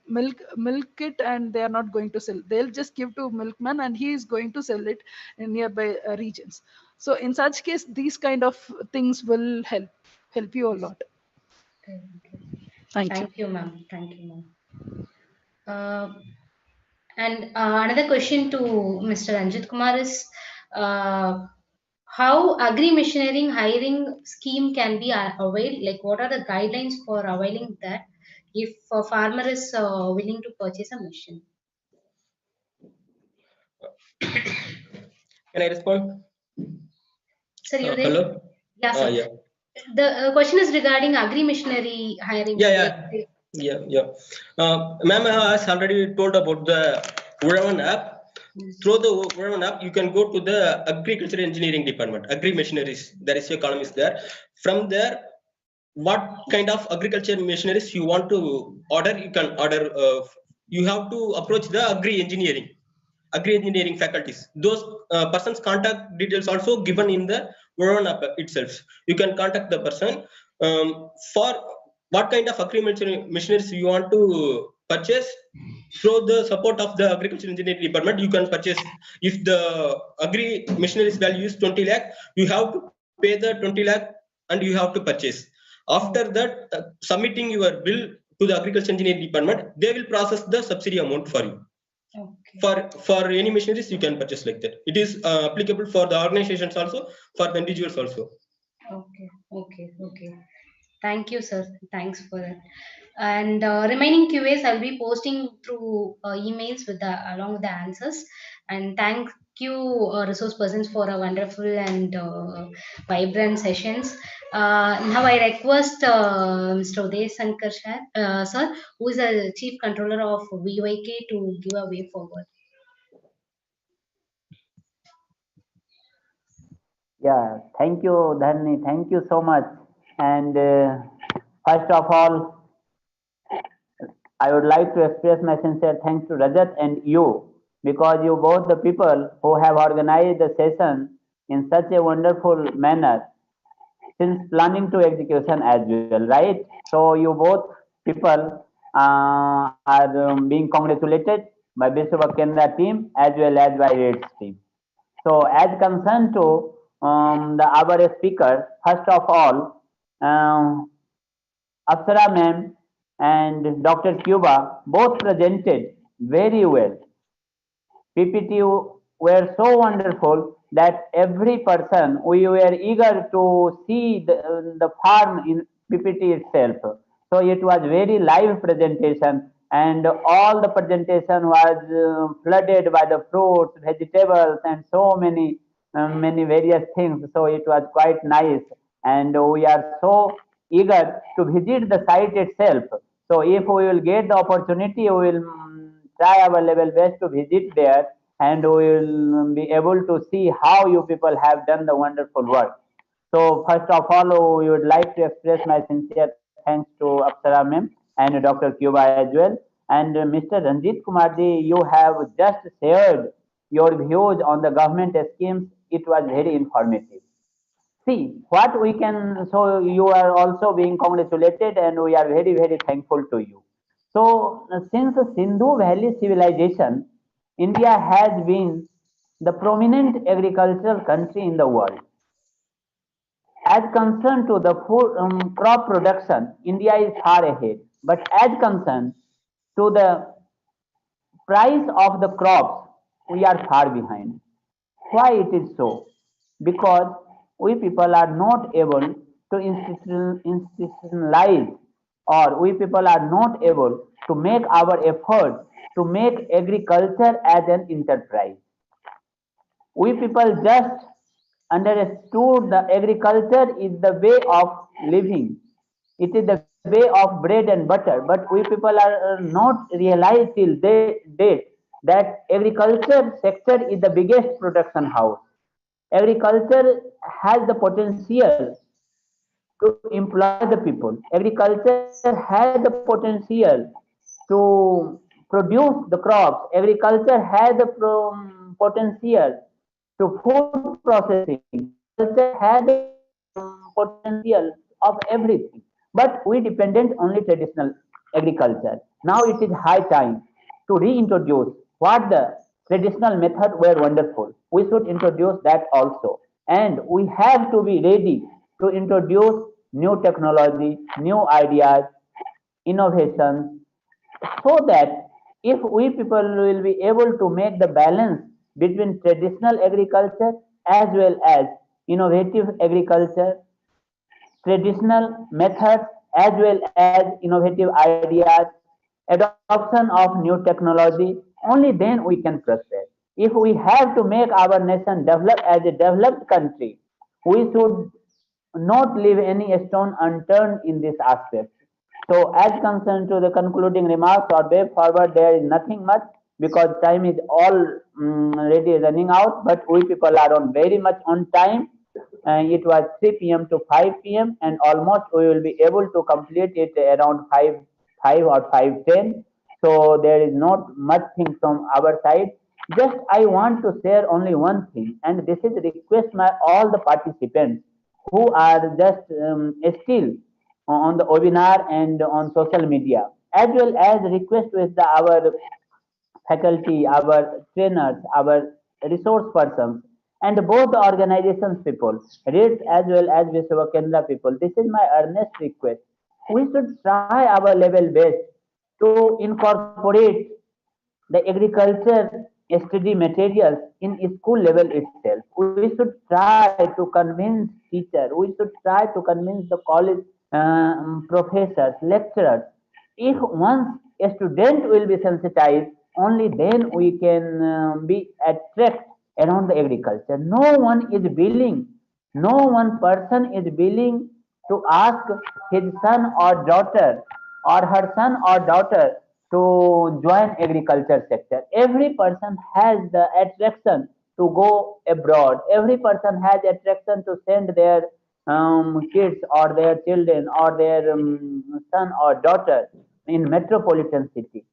milk it, and they are not going to sell. They'll just give to milkman, and he is going to sell it in nearby regions. So in such case, these kind of things will help you a lot. Okay. Okay. Thank you. Thank you, ma'am. Thank you, ma'am. Uh, and another question to Mr. Ranjit Kumar is, uh, how agri-machinery hiring scheme can be availed? Like, what are the guidelines for availing that if a farmer is willing to purchase a machine? Can I respond? Sir, you there? Hello. Yeah, sir. Yeah. The question is regarding agri-machinery hiring. Yeah. Ma'am has already told about the Uravan app. Through the Uravan app, you can go to the agriculture engineering department, agri machineries. There is a column is there. From there, what kind of agriculture machineries you want to order, you can order. You have to approach the agri engineering faculties. Those persons' contact details also given in the Uravan app itself. You can contact the person for what kind of agriculture machineries you want to purchase. Through the support of the agriculture engineering department, you can purchase. If the agri machineries value is 20 lakh, you have to pay the 20 lakh and you have to purchase. After that, submitting your bill to the agriculture engineering department, they will process the subsidy amount for you. Okay. For any machineries, you can purchase like that. It is applicable for the organizations also, for the individuals also. Okay. Thank you, sir. Thanks for that. And remaining QAs, I'll be posting through emails with along with the answers. And thank you, resource persons, for a wonderful and vibrant sessions. Now I request Mr. Uday Sankar sir, who is the Chief Controller of VYK, to give a way forward. Yeah, thank you, Dharni. Thank you so much. And first of all, I would like to express my sincere thanks to Rajat and you, because you both the people who have organized the session in such a wonderful manner, since planning to execution as well, right? So you both people are being congratulated by Vishwa Kendra team as well as by REDS team. So as concerned to our speaker, first of all, Apsara ma'am and Dr. Cuba both presented very well. PPT were so wonderful that every person, we were eager to see the farm in PPT itself. So it was very live presentation, and all the presentation was flooded by the fruits, vegetables, and so many various things. So it was quite nice, and we are so eager to visit the site itself. So if we will get the opportunity, we will try our level best to visit there, and we will be able to see how you people have done the wonderful work. So first of all, we would like to express my sincere thanks to Apsara ma'am and Dr. Cuba as well. And Mr. Ranjit Kumarji, you have just shared your views on the government schemes. It was very informative. See, what we can, so you are also being congratulated, and we are very, very thankful to you. So, since the Sindhu Valley civilization, India has been the prominent agricultural country in the world. As concerned to the food crop production, India is far ahead. But as concerned to the price of the crops, we are far behind. Why it is so? Because we people are not able to institutionalize, or we people are not able to make our effort to make agriculture as an enterprise. We people just understood the agriculture is the way of living. It is the way of bread and butter. But we people are not realized till date that agriculture sector is the biggest production house. Agriculture has the potential to employ the people. Agriculture has the potential to produce the crops. Agriculture has the potential to food processing. Agriculture has the potential of everything. But we dependent only traditional agriculture. Now it is high time to reintroduce what the traditional method were wonderful. We should introduce that also. And we have to be ready to introduce new technology, new ideas, innovations, so that if we people will be able to make the balance between traditional agriculture as well as innovative agriculture, traditional methods as well as innovative ideas, adoption of new technology, only then we can prosper. If we have to make our nation develop as a developed country, we should not leave any stone unturned in this aspect. So, as concerned to the concluding remarks or way forward, there is nothing much because time is already running out. But we people are on very much on time. It was 3 p.m. to 5 p.m. and almost we will be able to complete it around 5 or 5:10. So there is not much thing from our side. Just I want to share only one thing, and this is request my all the participants who are just still on the webinar and on social media, as well as request with our faculty, our trainers, our resource persons, and both the organizations people, REITs as well as Vishwa Kendra people. This is my earnest request. We should try our level best to incorporate the agriculture study materials in school level itself. We should try to convince teacher. We should try to convince the college professors, lecturers. If once a student will be sensitized, only then we can be attract around the agriculture. No one is willing, no one person is willing to ask his son or daughter or her son or daughter to join agriculture sector. Every person has the attraction to go abroad. Every person has attraction to send their kids or their children or their son or daughter in metropolitan city.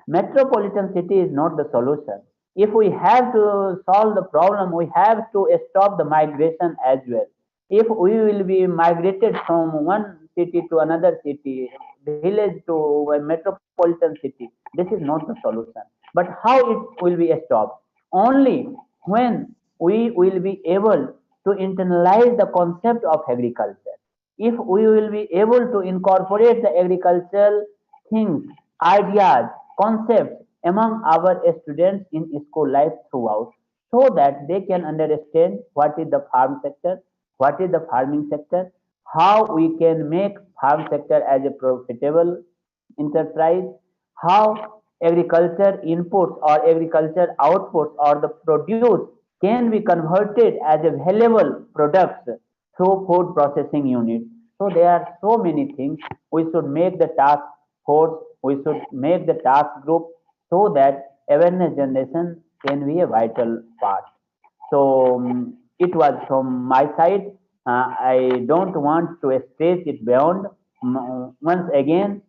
Metropolitan city is not the solution. If we have to solve the problem, we have to stop the migration as well. If we will be migrated from one city to another city, village to a metropolitan city, this is not the solution. But how it will be stopped? Only when we will be able to internalize the concept of agriculture. If we will be able to incorporate the agricultural things, ideas, concepts among our students in school life throughout, so that they can understand what is the farm sector, what is the farming sector, how we can make farm sector as a profitable enterprise, how agriculture inputs or agriculture outputs or the produce can be converted as a valuable products through food processing unit. So there are so many things. We should make the task force, we should make the task group so that awareness generation can be a vital part. So it was from my side. I don't want to stretch it beyond. Once again,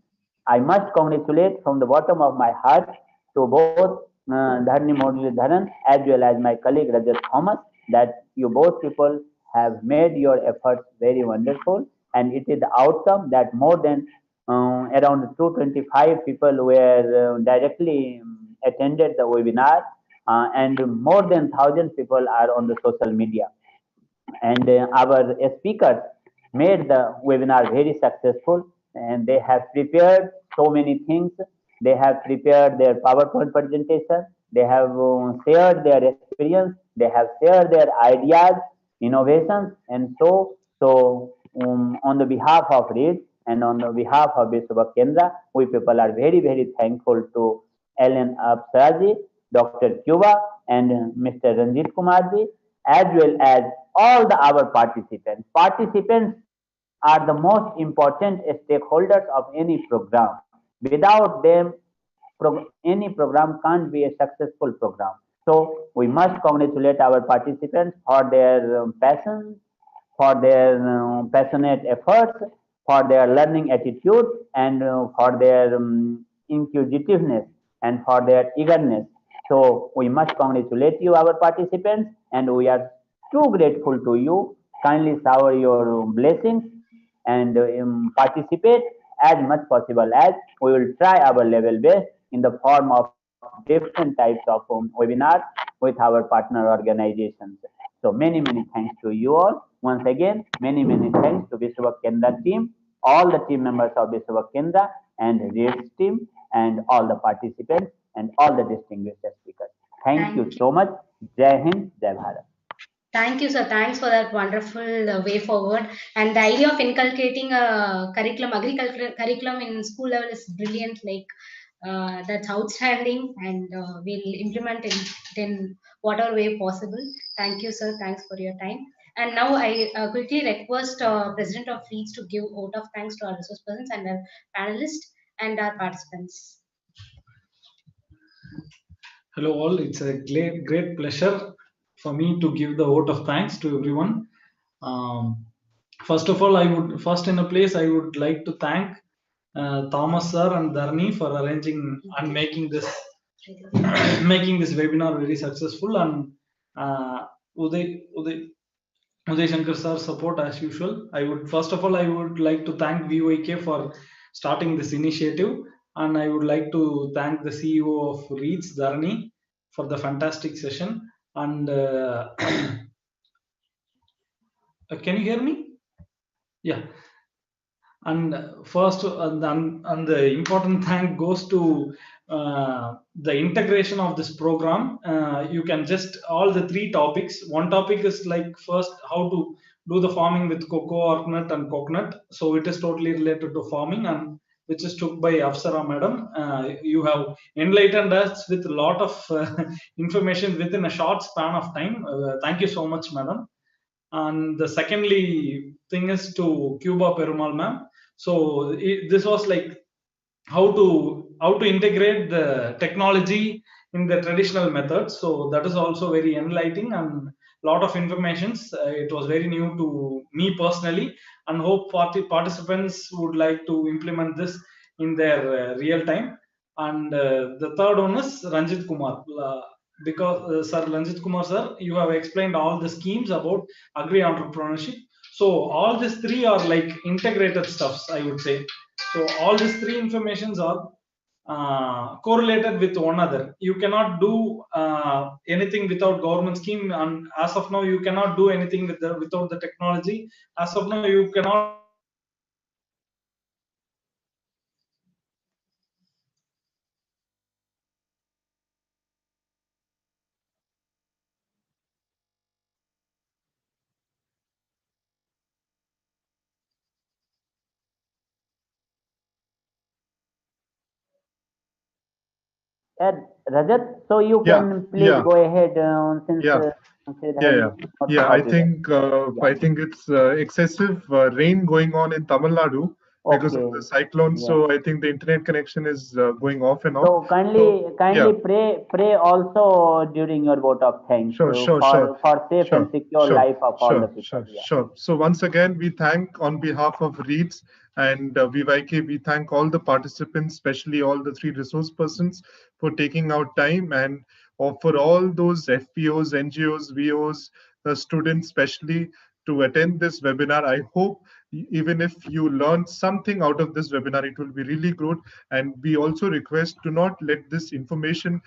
I must congratulate from the bottom of my heart to both Dharni Dharan as well as my colleague Rajat Thomas that you both people have made your efforts very wonderful, and it is the outcome that more than around 225 people were directly attended the webinar, and more than 1,000 people are on the social media. And our speakers made the webinar very successful, and they have prepared so many things. They have prepared their PowerPoint presentation, they have shared their experience, they have shared their ideas, innovations, and on the behalf of REIT and on the behalf of Vishwa Kendra, we people are very, very thankful to Ellen Apsaraji, Dr. Cuba, and Mr. Ranjit Kumarji, as well as all the our participants. Participants are the most important stakeholders of any program. Without them, any program can't be a successful program. So we must congratulate our participants for their passion, for their passionate efforts, for their learning attitude, and for their inquisitiveness and for their eagerness. So we must congratulate you, our participants, and we are too grateful to you. Kindly shower your blessings and participate as much possible as we will try our level best in the form of different types of webinars with our partner organizations. So many thanks to you all. Once again, many thanks to Vishwa Kendra team, all the team members of Vishwa Kendra and REITs team, and all the participants and all the distinguished speakers. Thank you Thank you. so much. Jai Hind, Jai Bharat. Thank you, sir. Thanks for that wonderful way forward. And the idea of inculcating a curriculum, agricultural curriculum in school level is brilliant. Like that's outstanding, and we'll implement it in whatever way possible. Thank you, sir. Thanks for your time. And now I quickly request President of Fleets to give vote of thanks to our resource persons and our panelists and our participants. Hello all, it's a great pleasure for me to give the vote of thanks to everyone. First of all, I would like to thank Thomas sir and Dharni for arranging and making this making this webinar very successful, and Uday Shankar sir support as usual. I would like to thank VYK for starting this initiative, and I would like to thank the CEO of REITs, Dharani, for the fantastic session. And can you hear me? Yeah. And first, and the important thank goes to the integration of this program. You can just all the three topics. One topic is like first how to do the farming with cocoa, ornut, and coconut. So it is totally related to farming, and which is took by Afsara madam. You have enlightened us with a lot of information within a short span of time. Thank you so much, madam. And the secondly thing is to Cuba Perumal ma'am. So this was like how to integrate the technology in the traditional methods. So that is also very enlightening and lot of informations. It was very new to me personally, and hope participants would like to implement this in their real time. And the third one is Ranjit Kumar. Because Sir Ranjit Kumar sir, you have explained all the schemes about agri entrepreneurship. So all these three are like integrated stuffs, I would say. So all these three informations are correlated with one another. You cannot do anything without government scheme, and as of now, you cannot do anything without the technology. As of now, you cannot. Uh, Rajat, so you Yeah, can please yeah, go ahead since yeah, Sridhar yeah, is yeah. not Yeah, I audible. think Yeah. I think it's excessive rain going on in Tamil Nadu because of Okay. the cyclone. Yeah. So I think the internet connection is going off and on. So So kindly yeah, pray also during your vote of thanks sure, sure, sure, for safe and sure, secure sure, life of all the sure, people. sure, Yeah. sure. So once again, we thank on behalf of REITs and VYK, we thank all the participants, especially all the three resource persons, for taking out time, and for all those FPOs, NGOs, VOs, students, especially to attend this webinar. I hope even if you learned something out of this webinar, it will be really good. And we also request to not let this information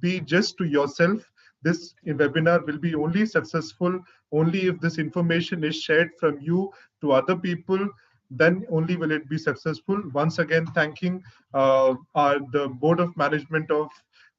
be just to yourself, this webinar will be only successful only if this information is shared from you to other people. Then only will it be successful. Once again, thanking the board of management of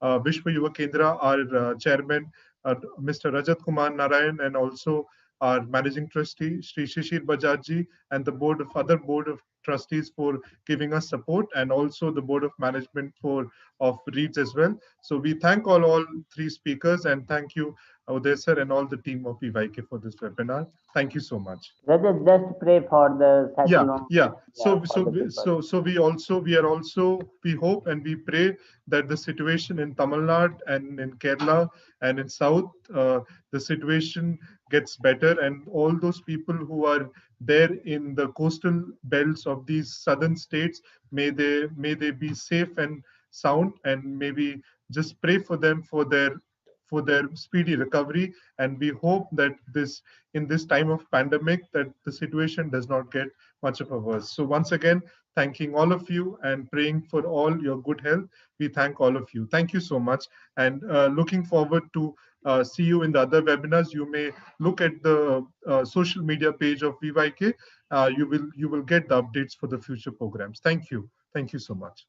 Vishwa Yuva Kendra, our chairman, Mr. Rajat Kumar Narayan, and also our managing trustee, Sri Shishir Bajaj, and the other board of trustees for giving us support, and also the board of management of REITs as well. So we thank all three speakers, and thank you, Uday sir, and all the team of EYK for this webinar. Thank you so much. Rajat, just pray for the Yeah, cyclone. yeah. So, For so, the we- people. so, so we hope and we pray that the situation in Tamil Nadu and in Kerala and in South, the situation gets better, and all those people who are there in the coastal belts of these southern states, may they be safe and sound, and maybe just pray for them for their speedy recovery. And we hope that in this time of pandemic, that the situation does not get much of a worse. So once again, thanking all of you and praying for all your good health. We thank all of you. Thank you so much, and looking forward to see you in the other webinars. You may look at the social media page of VYK. You will get the updates for the future programs. Thank you. Thank you so much.